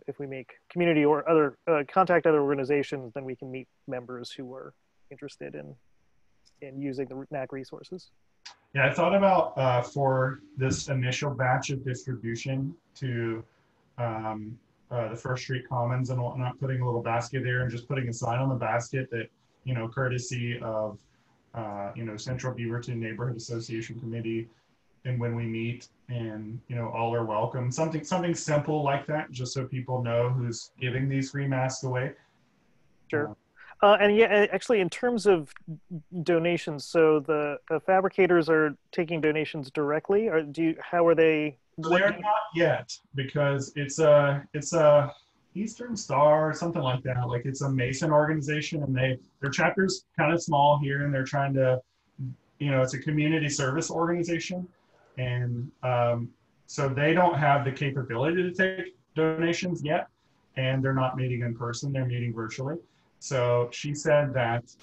if we make community or other contact other organizations, then we can meet members who are interested in using the NAC resources. Yeah, I thought about for this initial batch of distribution to the First Street Commons and whatnot, putting a little basket there and just putting a sign on the basket that, you know, courtesy of, you know, Central Beaverton Neighborhood Association Committee, and when we meet, and, you know, all are welcome. Something simple like that, just so people know who's giving these free masks away. Sure. And yeah, actually, in terms of donations, so the fabricators are taking donations directly, or how are they? They're not yet, because it's a Eastern Star or something like that. Like, it's a Mason organization, and their chapter's kind of small here, and they're trying to, you know, it's a community service organization, and so they don't have the capability to take donations yet, and they're not meeting in person, they're meeting virtually. So she said that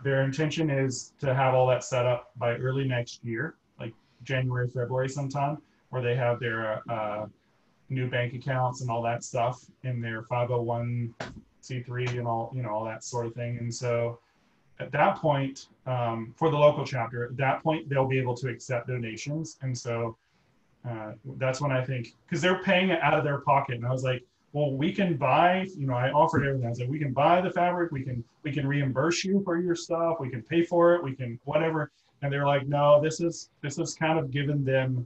their intention is to have all that set up by early next year, like January, February sometime, where they have their new bank accounts and all that stuff in their 501c3 and all, you know, all that sort of thing. And so at that point, for the local chapter, at that point, they'll be able to accept donations. And so that's when I think, because they're paying it out of their pocket. And I was like, well, we can buy, you know, I offered everything. I was like, we can buy the fabric, we can reimburse you for your stuff, we can pay for it, we can whatever. And they're like, no, this is kind of given them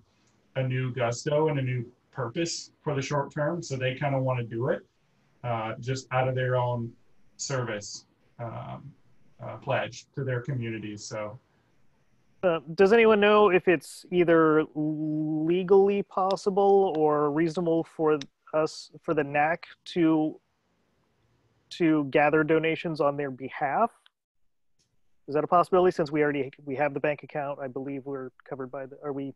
a new gusto and a new purpose for the short term. So they kind of want to do it just out of their own service pledge to their communities. So does anyone know if it's either legally possible or reasonable for us, for the NAC to gather donations on their behalf? Is that a possibility, since we have the bank account? I believe we're covered by the, are we,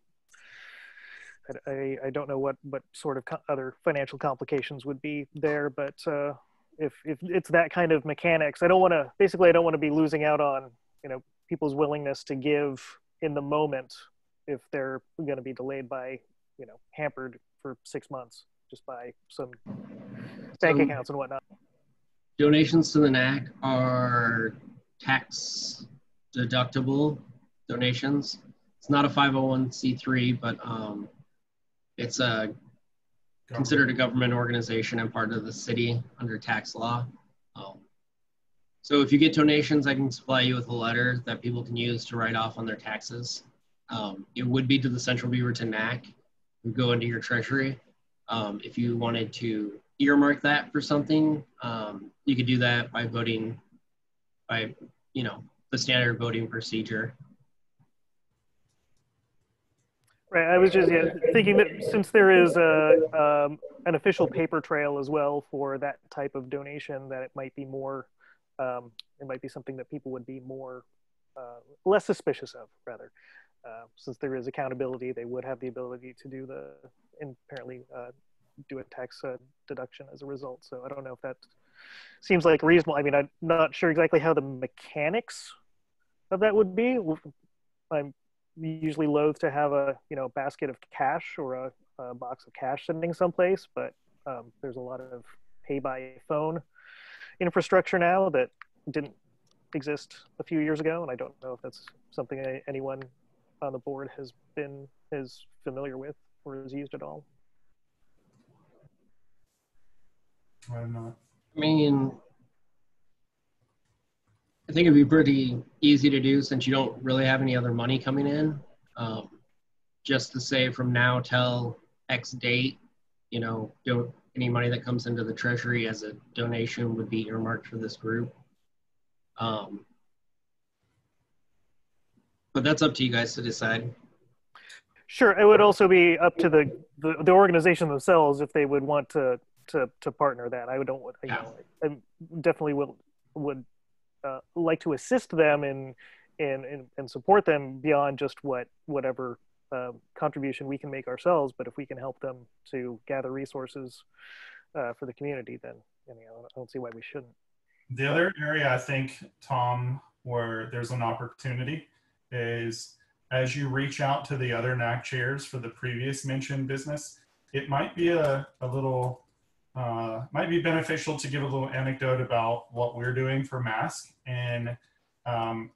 I don't know what sort of other financial complications would be there, but if it's that kind of mechanics, I don't want to be losing out on, you know, people's willingness to give in the moment if they're going to be delayed by, you know, hampered for 6 months just by some bank accounts and whatnot. Donations to the NAC are tax deductible donations. It's not a 501c3, but it's considered a government organization and part of the city under tax law. So if you get donations, I can supply you with a letter that people can use to write off on their taxes. It would be to the Central Beaverton NAC. It would go into your treasury. If you wanted to earmark that for something, you could do that by voting by, you know, the standard voting procedure. Right, I was just thinking that since there is an official paper trail as well for that type of donation, that it might be more, it might be something that people would be more, less suspicious of, rather. Since there is accountability, they would have the ability to do apparently do a tax deduction as a result. So I don't know if that seems like reasonable. I mean, I'm not sure exactly how the mechanics of that would be. I'm usually loath to have a, you know, basket of cash or a box of cash sitting someplace, but there's a lot of pay by phone infrastructure now that didn't exist a few years ago, and I don't know if that's something anyone on the board is familiar with or has used at all. I'm not. I mean, I think it'd be pretty easy to do since you don't really have any other money coming in. Just to say from now till X date, you know, any money that comes into the treasury as a donation would be earmarked for this group. But that's up to you guys to decide. Sure, it would also be up to the organization themselves if they would want to partner that. I don't, you know, I definitely would like to assist them and support them beyond just whatever contribution we can make ourselves. But if we can help them to gather resources for the community, then, you know, I don't see why we shouldn't. The other area I think, Tom, where there's an opportunity is as you reach out to the other NAC chairs for the previous mentioned business, it might be a little, might be beneficial to give a little anecdote about what we're doing for mask and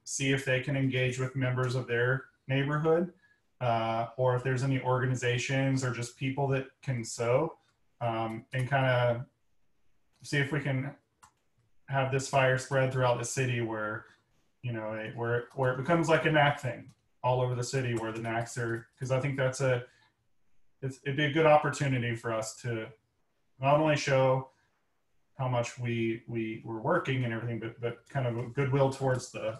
see if they can engage with members of their neighborhood or if there's any organizations or just people that can sew. and kind of see if we can have this fire spread throughout the city where, you know, where it becomes like a NAC thing all over the city where the NACs are, because I think that's it'd be a good opportunity for us to not only show how much we're working and everything, but kind of a goodwill towards the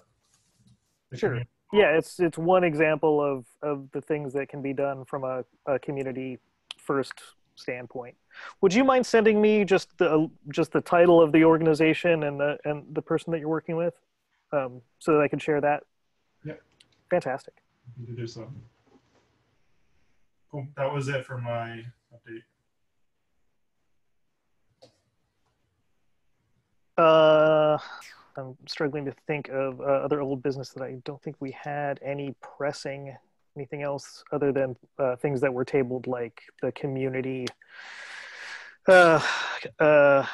sure. community. Yeah, it's one example of the things that can be done from a community first standpoint. Would you mind sending me just the title of the organization and the person that you're working with, so that I can share that? Yep. Fantastic. You can do so. Cool. That was it for my update. I'm struggling to think of other old business that I don't think we had any pressing, anything else other than things that were tabled, like the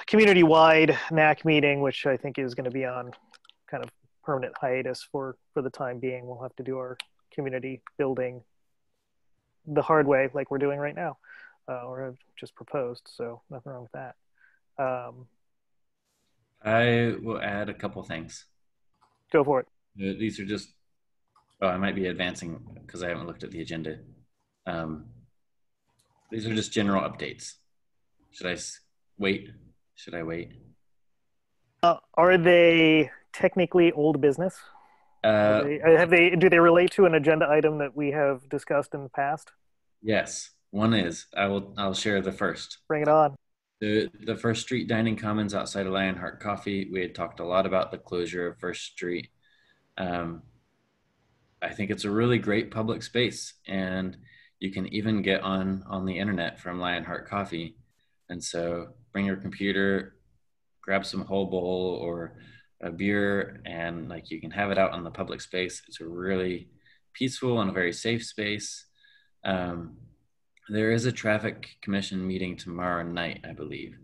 community-wide NAC meeting, which I think is going to be on kind of permanent hiatus for the time being. We'll have to do our community building the hard way, like we're doing right now, or have just proposed. So nothing wrong with that. I will add a couple things. Go for it. These are just, I might be advancing because I haven't looked at the agenda. These are just general updates. Should I wait? Should I wait? Are they technically old business? Do they relate to an agenda item that we have discussed in the past? Yes, one is. I'll share the first. Bring it on. The First Street Dining Commons outside of Lionheart Coffee. We had talked a lot about the closure of First Street. I think it's a really great public space, and you can even get on the internet from Lionheart Coffee. And so bring your computer, grab some whole bowl or a beer, and like you can have it out on the public space. It's a really peaceful and a very safe space. There is a traffic commission meeting tomorrow night, I believe,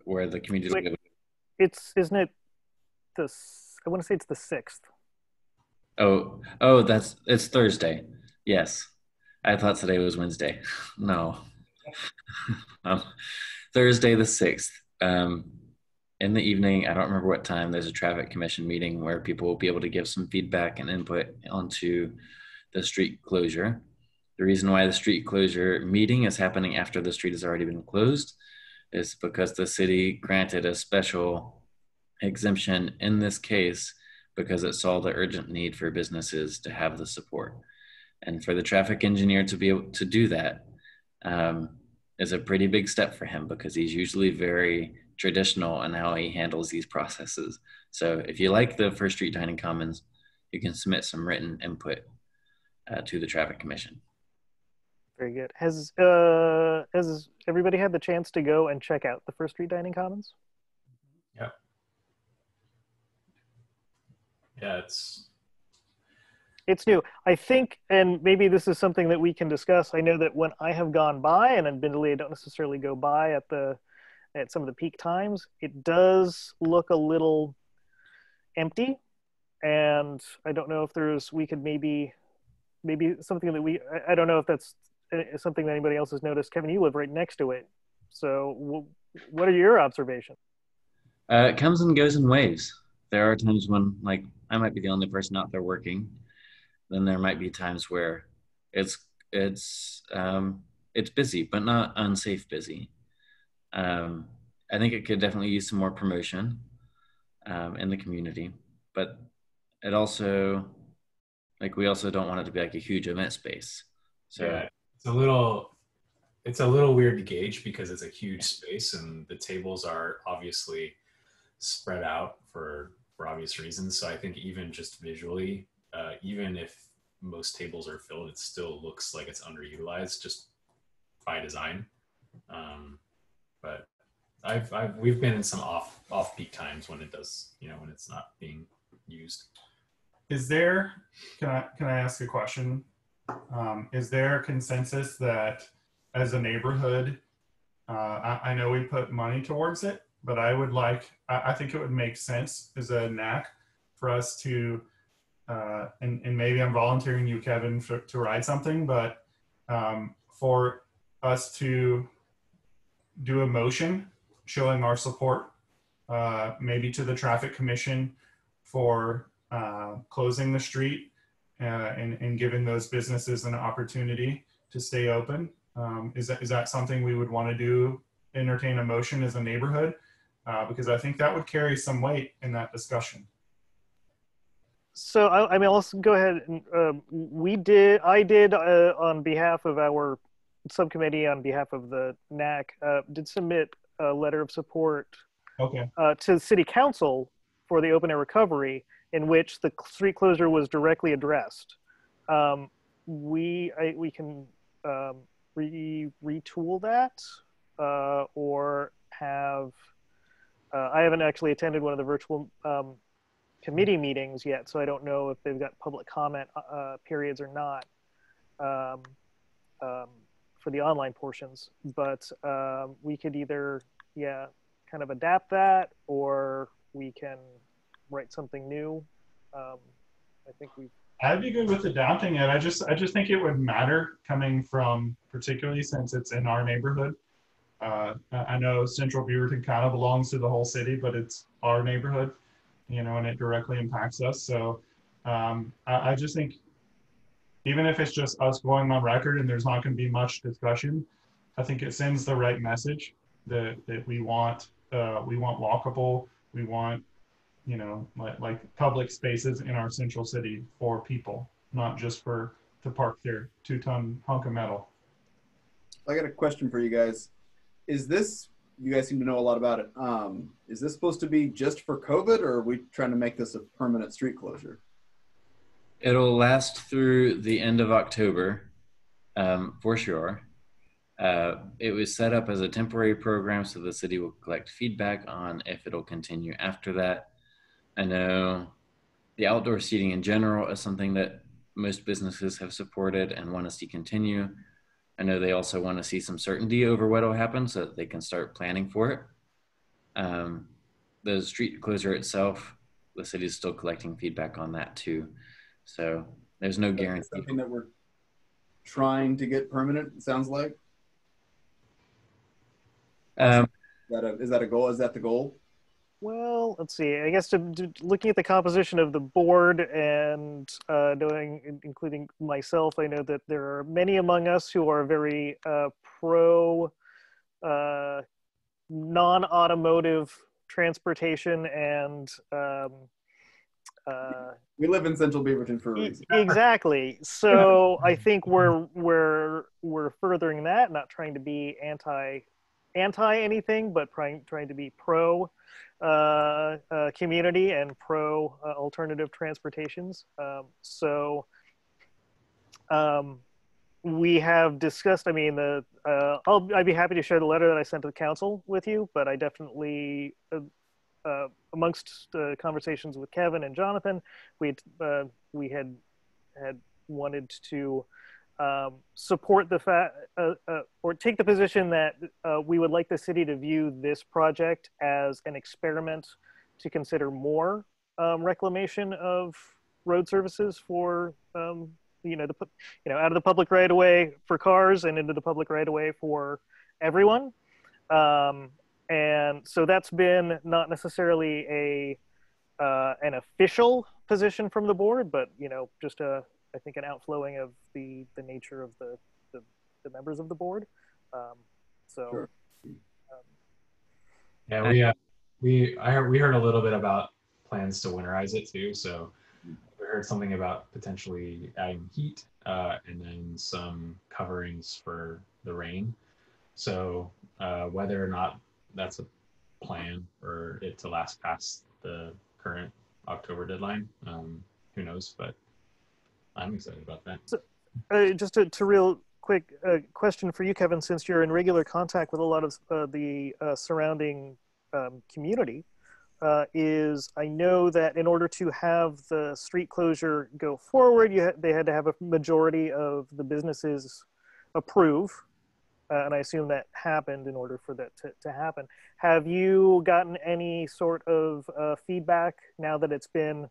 where the community. Wait, isn't it I want to say it's the 6th. Oh, it's Thursday. Yes, I thought today was Wednesday. No, Thursday the 6th. In the evening, I don't remember what time. There's a traffic commission meeting where people will be able to give some feedback and input onto the street closure. The reason why the street closure meeting is happening after the street has already been closed is because the city granted a special exemption in this case because it saw the urgent need for businesses to have the support. And for the traffic engineer to be able to do that is a pretty big step for him because he's usually very traditional in how he handles these processes. So if you like the First Street Dining Commons, you can submit some written input to the traffic commission. Very good. Has everybody had the chance to go and check out the First Street Dining Commons? Yep. Yeah, it's new. I think, and maybe this is something that we can discuss. I know that when I have gone by, and admittedly I don't necessarily go by at some of the peak times, it does look a little empty. And I don't know if we could maybe something that I don't know if that's something that anybody else has noticed. Kevin, you live right next to it. So what are your observations? It comes and goes in waves. There are times when like I might be the only person out there working. Then there might be times where it's busy, but not unsafe busy. I think it could definitely use some more promotion in the community, but it also, like, we also don't want it to be like a huge event space. So yeah, it's a little weird to gauge because it's a huge space and the tables are obviously spread out for obvious reasons. So I think even just visually, even if most tables are filled, it still looks like it's underutilized just by design. But we've been in some off peak times when it does, when it's not being used. Is there, can I ask a question? Is there a consensus that as a neighborhood, I know we put money towards it, but I think it would make sense as a NAC for us to, and maybe I'm volunteering you, Kevin, to write something, but for us to do a motion showing our support, maybe to the traffic commission for closing the street and giving those businesses an opportunity to stay open. Is that something we would want to do, entertain a motion as a neighborhood? Because I think that would carry some weight in that discussion. So I mean, let's go ahead. And, I did on behalf of our subcommittee, on behalf of the NAC, did submit a letter of support to the city council for the open air recovery, in which the street closure was directly addressed. We can retool that, or have, I haven't actually attended one of the virtual committee meetings yet, so I don't know if they've got public comment periods or not for the online portions, but we could either, kind of adapt that, or we can write something new. I think I'd be good with adapting it. I just think it would matter coming from, particularly since it's in our neighborhood. I know Central Beaverton kind of belongs to the whole city, but it's our neighborhood, you know, and it directly impacts us. So I just think, even if it's just us going on record and there's not going to be much discussion, I think it sends the right message that we want walkable, we want, you know, like public spaces in our central city for people, not just to park their 2-ton hunk of metal. I got a question for you guys. Is this, you guys seem to know a lot about it. Is this supposed to be just for COVID, or are we trying to make this a permanent street closure? It'll last through the end of October, for sure. It was set up as a temporary program, so the city will collect feedback on if it'll continue after that. I know the outdoor seating in general is something that most businesses have supported and want to see continue. I know they also want to see some certainty over what will happen so that they can start planning for it. The street closure itself, the city is still collecting feedback on that too. So there's no guarantee. Something that we're trying to get permanent, it sounds like. Is that a goal? Is that the goal? Well, let's see. I guess looking at the composition of the board and including myself, I know that there are many among us who are very pro non-automotive transportation, and we live in Central Beaverton for a reason. Exactly. So I think we're furthering that, not trying to be anti anything, but trying to be pro community and pro alternative transportations. We have discussed, I mean, I'd be happy to share the letter that I sent to the council with you, but I definitely, amongst conversations with Kevin and Jonathan, we had wanted to support the fact, or take the position that we would like the city to view this project as an experiment to consider more reclamation of road services for, out of the public right of way for cars and into the public right of way for everyone. And so that's been not necessarily an official position from the board, but just I think an outflowing of the nature of the members of the board. Sure. Yeah, we heard a little bit about plans to winterize it too. So we heard something about potentially adding heat and then some coverings for the rain. So whether or not that's a plan for it to last past the current October deadline, who knows, but I'm excited about that. So, just to real quick question for you, Kevin, since you're in regular contact with a lot of the surrounding community, is I know that in order to have the street closure go forward, they had to have a majority of the businesses approve, and I assume that happened in order for that to happen. Have you gotten any sort of feedback now that it's been,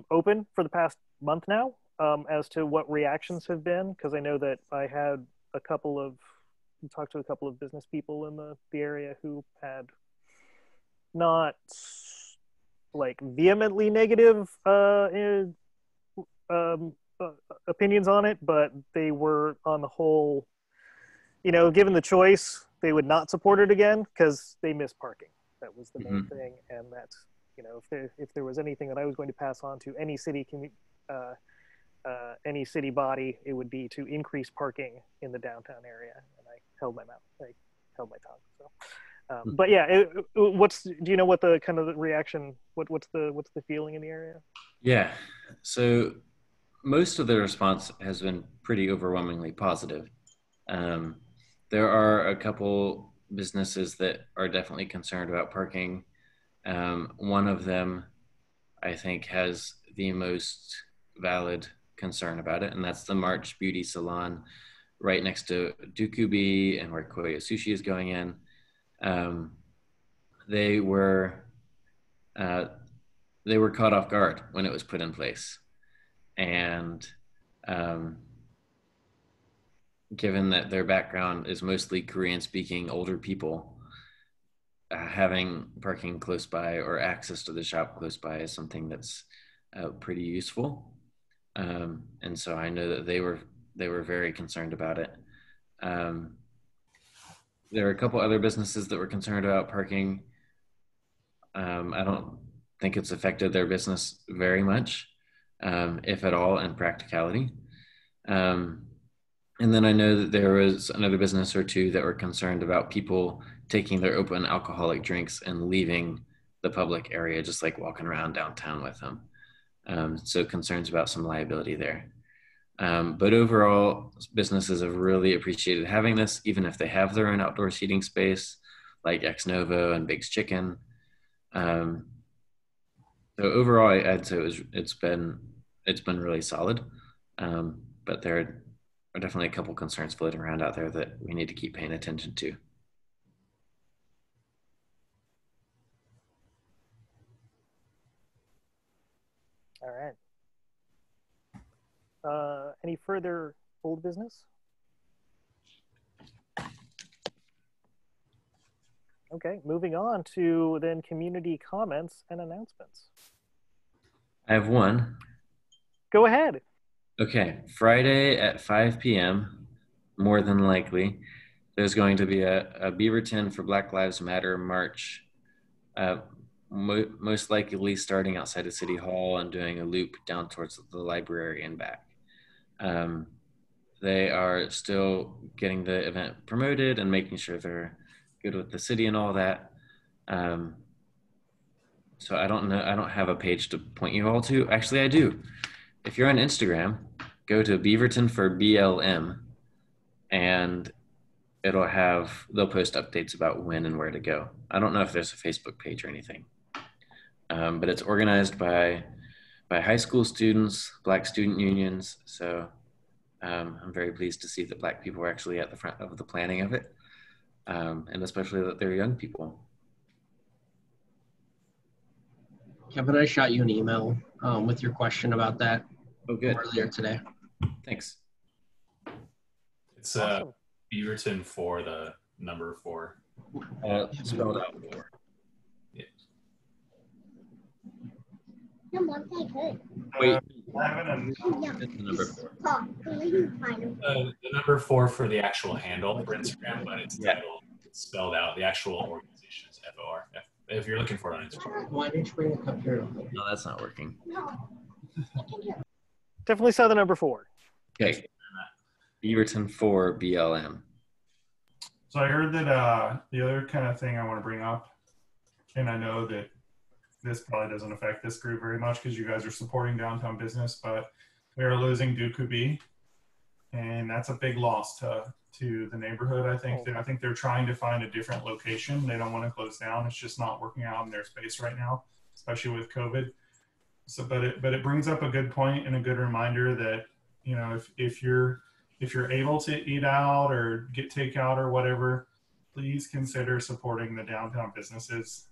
open for the past month now, as to what reactions have been, because I know that I had talked to a couple of business people in the area who had not like vehemently negative opinions on it, but they were on the whole, given the choice, they would not support it again because they miss parking. That was the main thing, and that if there was anything that I was going to pass on to any city body, it would be to increase parking in the downtown area. And I held my mouth. I held my tongue. So, but yeah, do you know what the kind of the reaction? What's the feeling in the area? Yeah. So most of the response has been pretty overwhelmingly positive. There are a couple businesses that are definitely concerned about parking. One of them, I think, has the most valid concern about it, and that's the March Beauty Salon right next to Dukubi and where Koya Sushi is going in. They were caught off guard when it was put in place, and given that their background is mostly Korean-speaking older people, having parking close by or access to the shop close by is something that's pretty useful. And so I know that they were very concerned about it. There are a couple other businesses that were concerned about parking. I don't think it's affected their business very much, if at all, in practicality. And then I know that there was another business or two that were concerned about people taking their open alcoholic drinks and leaving the public area, just like walking around downtown with them. So concerns about some liability there. But overall, businesses have really appreciated having this, even if they have their own outdoor seating space, like Ex Novo and Big's Chicken. So overall, I'd say it's been really solid. But there are definitely a couple concerns floating around out there that we need to keep paying attention to. All right. Any further old business? Okay, moving on to then community comments and announcements. I have one. Go ahead. Okay, Friday at 5 p.m., more than likely, there's going to be a Beaverton for Black Lives Matter march, most likely starting outside of City Hall and doing a loop down towards the library and back. They are still getting the event promoted and making sure they're good with the city and all that. So I don't know, I don't have a page to point you all to. Actually, I do. If you're on Instagram, go to Beaverton for BLM, and they'll post updates about when and where to go. I don't know if there's a Facebook page or anything, but it's organized by high school students, Black student unions. So I'm very pleased to see that Black people are actually at the front of the planning of it, and especially that they're young people. Kevin, I shot you an email with your question about that earlier today. Thanks. It's Beaverton for the number 4. Spelled out 4. Yeah. Wait. The number 4. The number 4 for the actual handle for Instagram, but it's titled, it's spelled out. The actual organization is FOR. If you're looking for it on Instagram. Why didn't you bring the cup here? No, that's not working. Definitely saw the number 4. Okay. Beaverton for BLM. So I heard that the other kind of thing I want to bring up, and I know that this probably doesn't affect this group very much because you guys are supporting downtown business, but we are losing Dukubi, and that's a big loss to the neighborhood. I think they're trying to find a different location. They don't want to close down. It's just not working out in their space right now, especially with COVID. So, but it brings up a good point and a good reminder that, you know, if you're able to eat out or get takeout or whatever, please consider supporting the downtown businesses,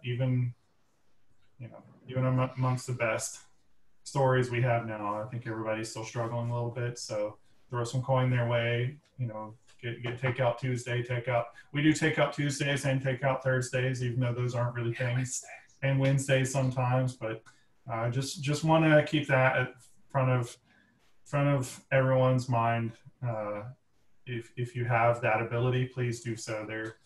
even amongst the best. stories we have now. I think everybody's still struggling a little bit. So throw some coin their way, you know, get takeout Tuesday, takeout. We do takeout Tuesdays and takeout Thursdays, even though those aren't really things, and Wednesdays sometimes. But just want to keep that at front of everyone's mind. If you have that ability, please do so. There,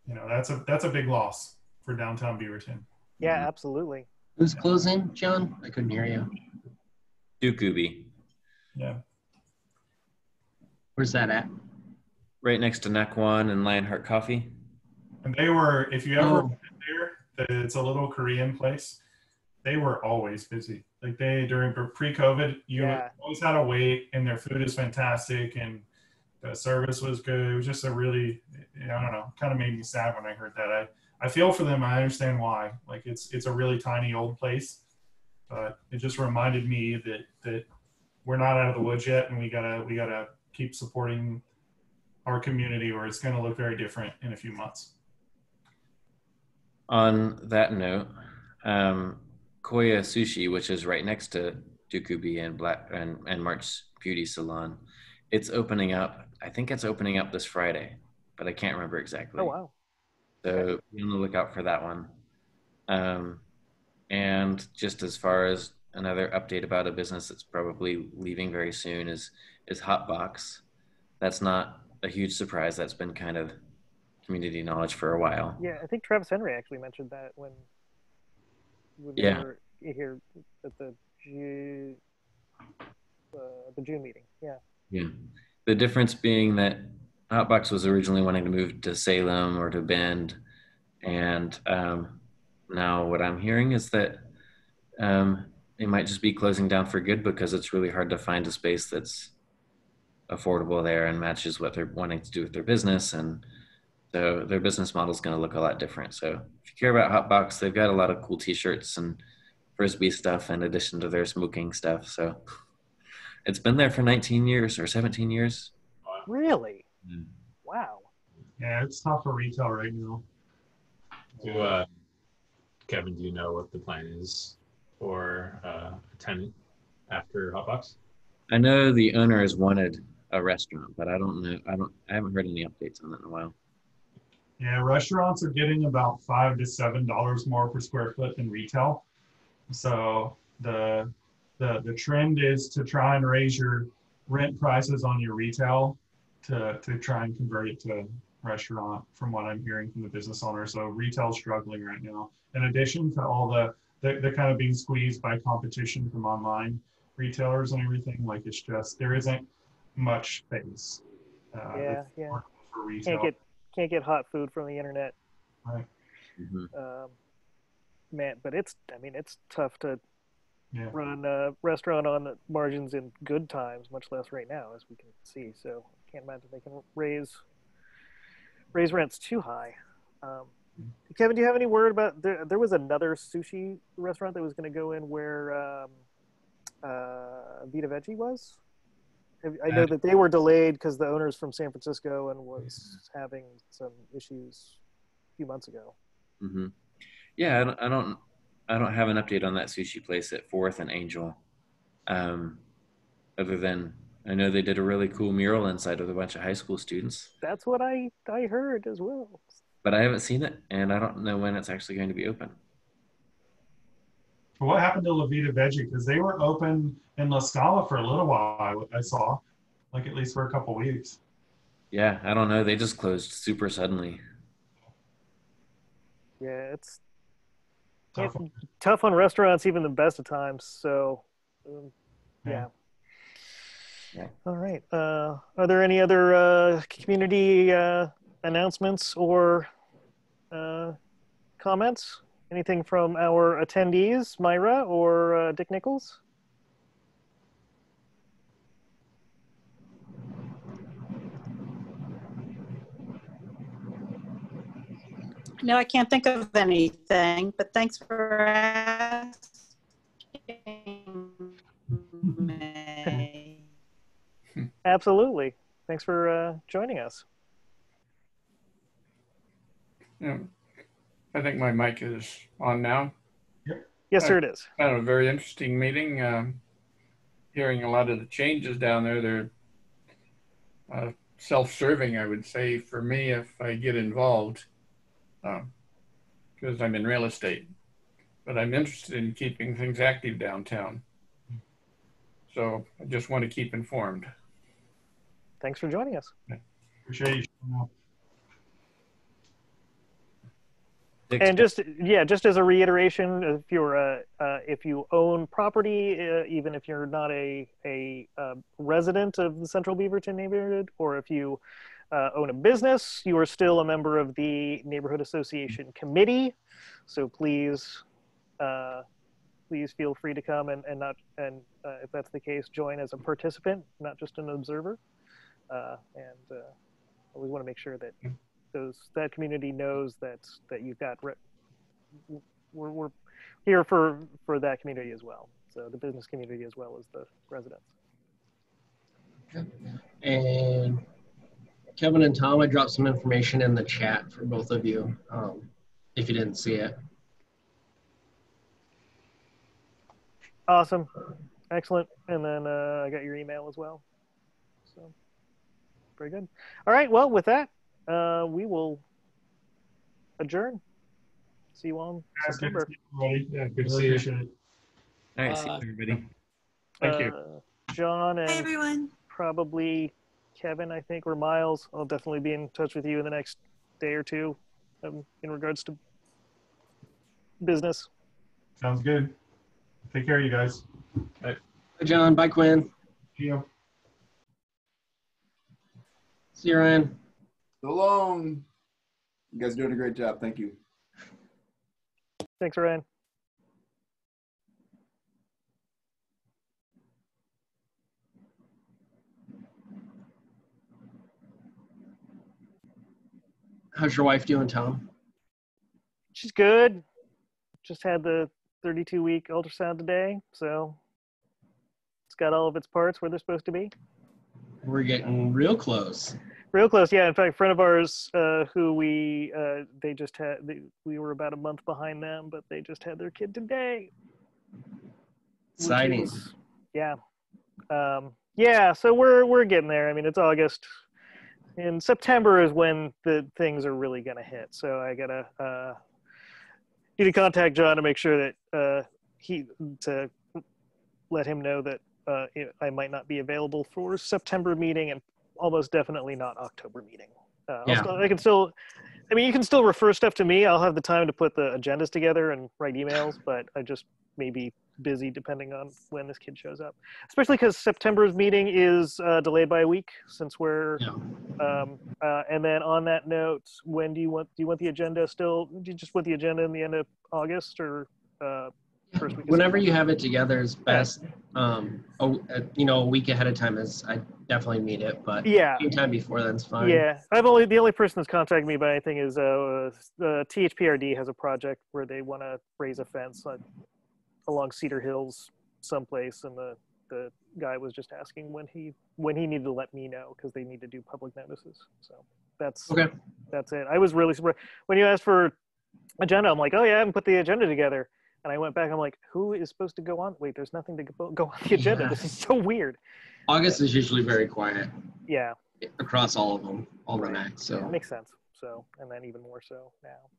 you know, that's a big loss for downtown Beaverton. Yeah, absolutely. Who's closing, John? I couldn't hear you. Dukubi. Yeah. Where's that at? Right next to Knack One and Lionheart Coffee. And they were, if you ever been there, it's a little Korean place. They were always busy. Like during pre-COVID, you always had to wait, and their food is fantastic, and the service was good. It was just a really, I don't know, kind of made me sad when I heard that. I feel for them. I understand why. Like it's a really tiny old place, but it just reminded me that we're not out of the woods yet, and we gotta keep supporting our community, or it's gonna look very different in a few months. On that note, Koya Sushi, which is right next to Dukubi and March Beauty Salon, it's opening up. I think it's opening up this Friday, but I can't remember exactly. Oh, wow. So be on the lookout for that one. And just as far as another update about a business that's probably leaving very soon is Hotbox. That's not a huge surprise. That's been kind of community knowledge for a while. Yeah, I think Travis Henry actually mentioned that when they were here at the June meeting. Yeah. Yeah. The difference being that Hotbox was originally wanting to move to Salem or to Bend, and now what I'm hearing is that they might just be closing down for good because it's really hard to find a space that's affordable there and matches what they're wanting to do with their business, and so their business model is going to look a lot different. So if you care about Hotbox, they've got a lot of cool T-shirts and Frisbee stuff in addition to their smoking stuff. So it's been there for 19 years or 17 years. Really? Mm. Wow. Yeah, it's tough for retail right now. Kevin, do you know what the plan is for a tenant after Hotbox? I know the owner has wanted a restaurant, but I don't know. I haven't heard any updates on that in a while. Yeah, restaurants are getting about $5 to $7 more per square foot than retail. So the trend is to try and raise your rent prices on your retail to try and convert it to restaurant, from what I'm hearing from the business owners. So retail's struggling right now. In addition to all the kind of being squeezed by competition from online retailers and everything, like it's just, there isn't much space. Yeah. For retail. Can't get hot food from the internet. Right. Mm-hmm. Man, but it's tough to run a restaurant on the margins in good times, much less right now, as we can see. So I can't imagine they can raise rents too high. Kevin, do you have any word about there was another sushi restaurant that was going to go in where Vita Veggie was? I know that they were delayed because the owner's from San Francisco and was having some issues a few months ago. Mm-hmm. Yeah, I don't have an update on that sushi place at 4th and Angel. Other than I know they did a really cool mural inside with a bunch of high school students. That's what I heard as well. But I haven't seen it, and I don't know when it's actually going to be open. What happened to La Vita Veggie? Because they were open in La Scala for a little while, I saw, like at least for a couple weeks. Yeah, I don't know. They just closed super suddenly. Yeah, it's tough on restaurants, even the best of times. So, yeah. All right. Are there any other community announcements or comments? Anything from our attendees, Myra or Dick Nichols? No, I can't think of anything, but thanks for asking me. Absolutely. Thanks for joining us. Yeah. I think my mic is on now. Yep. Yes, sir, it is. Kind of a very interesting meeting. Hearing a lot of the changes down there. They're self-serving, I would say, for me if I get involved, because I'm in real estate. But I'm interested in keeping things active downtown. So I just want to keep informed. Thanks for joining us. Appreciate you. And just as a reiteration, if you own property, even if you're not a resident of the Central Beaverton neighborhood, or if you own a business, you are still a member of the Neighborhood Association Committee. So please feel free to come and if that's the case, join as a participant, not just an observer. We want to make sure that that community knows that you've got we're here for that community as well. So the business community as well as the residents. And Kevin and Tom, I dropped some information in the chat for both of you, if you didn't see it. Awesome, excellent. And then I got your email as well. So very good. All right, well, with that, we will adjourn. See you all in September. Yeah, good to see you. All right, see you, everybody. Thank you. John and Hi, everyone. probably Kevin, I think, or Miles. I'll definitely be in touch with you in the next day or two in regards to business. Sounds good. Take care, you guys. Bye, John. Bye, Quinn. See you. See you, Ryan. So long. You guys are doing a great job. Thank you. Thanks, Ryan. How's your wife doing, Tom? She's good. Just had the 32-week ultrasound today, so it's got all of its parts where they're supposed to be. We're getting real close. Real close, yeah. In fact, a friend of ours who we were about a month behind them, but they just had their kid today. Exciting. Yeah. Yeah, so we're getting there. I mean, it's August. In September is when the things are really going to hit. So I got to need to contact John to make sure that to let him know that I might not be available for September meeting and almost definitely not October meeting. Yeah. You can still refer stuff to me. I'll have the time to put the agendas together and write emails, but I just may be busy depending on when this kid shows up. Especially because September's meeting is delayed by a week since we're, and then on that note, when do you want the agenda still? Do you just want the agenda in the end of August or first week? Whenever you have it together is best. A week ahead of time is I definitely need it, but anytime before that's fine. Yeah, the only person that's contacted me about anything is THPRD has a project where they want to raise a fence along Cedar Hills someplace, and the guy was just asking when he needed to let me know because they need to do public notices. So that's it. I was really surprised when you asked for agenda. I'm like, oh yeah, I haven't put the agenda together. And I went back, I'm like, who is supposed to go on? Wait, there's nothing to go on the agenda. This is so weird. August is usually very quiet. Yeah. Across all of them, all the NACs. So makes sense. So, and then even more so now.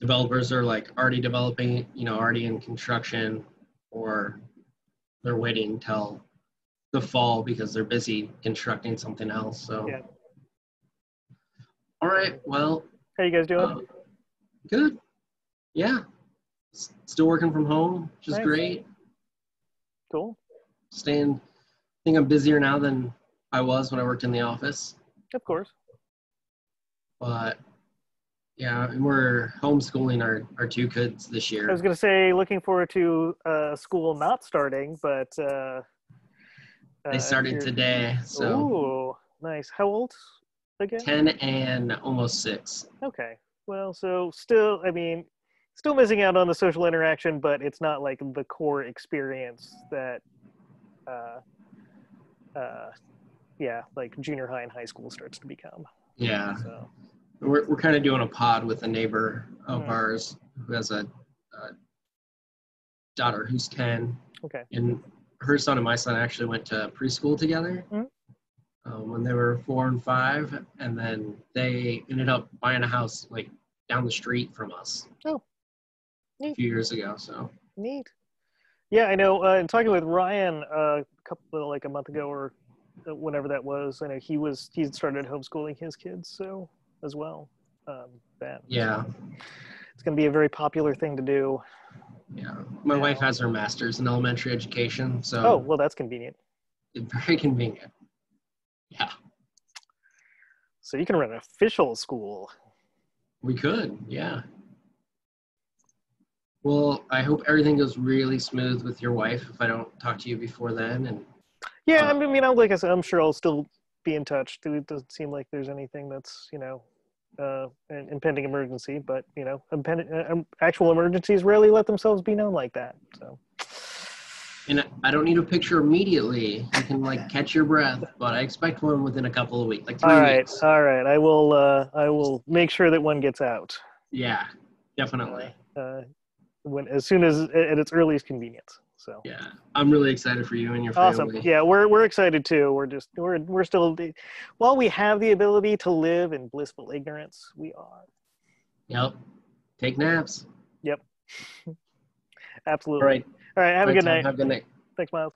Developers are like already developing, already in construction, or they're waiting until the fall because they're busy constructing something else. So, yeah. All right. Well, how you guys doing? Good. Yeah. Still working from home, which is great. Cool. I think I'm busier now than I was when I worked in the office. Of course. But yeah, we're homeschooling our two kids this year. I was going to say, looking forward to school not starting, but they started today. So. Ooh, nice. How old again? 10 and almost 6. Okay. Well, so still missing out on the social interaction, but it's not like the core experience that, like junior high and high school starts to become. Yeah. So. We're kind of doing a pod with a neighbor of ours who has a daughter who's 10. Okay. And her son and my son actually went to preschool together when they were 4 and 5. And then they ended up buying a house like down the street from us. Oh, neat. A few years ago. So neat. Yeah, I know. In talking with Ryan a month ago or whenever that was, I know he started homeschooling his kids so as well. Yeah, it's going to be a very popular thing to do. Yeah, my wife has her master's in elementary education, so. Oh, well, that's convenient. Very convenient. Yeah. So you can run an official school. We could, yeah. Well, I hope everything goes really smooth with your wife if I don't talk to you before then. And yeah, I mean, like I said, I'm sure I'll still be in touch. It doesn't seem like there's anything that's, an impending emergency, but, actual emergencies rarely let themselves be known like that, so. And I don't need a picture immediately. You can catch your breath, but I expect one within a couple of weeks, like 3 weeks. All right. I will make sure that one gets out. Yeah, definitely. As soon as at its earliest convenience. So yeah, I'm really excited for you and your family. Awesome. Yeah, we're excited too. We're still, while we have the ability to live in blissful ignorance, we are. Yep. Take naps. Yep. Absolutely. All right. All right. Have a good night. Have a good night. Thanks, Miles.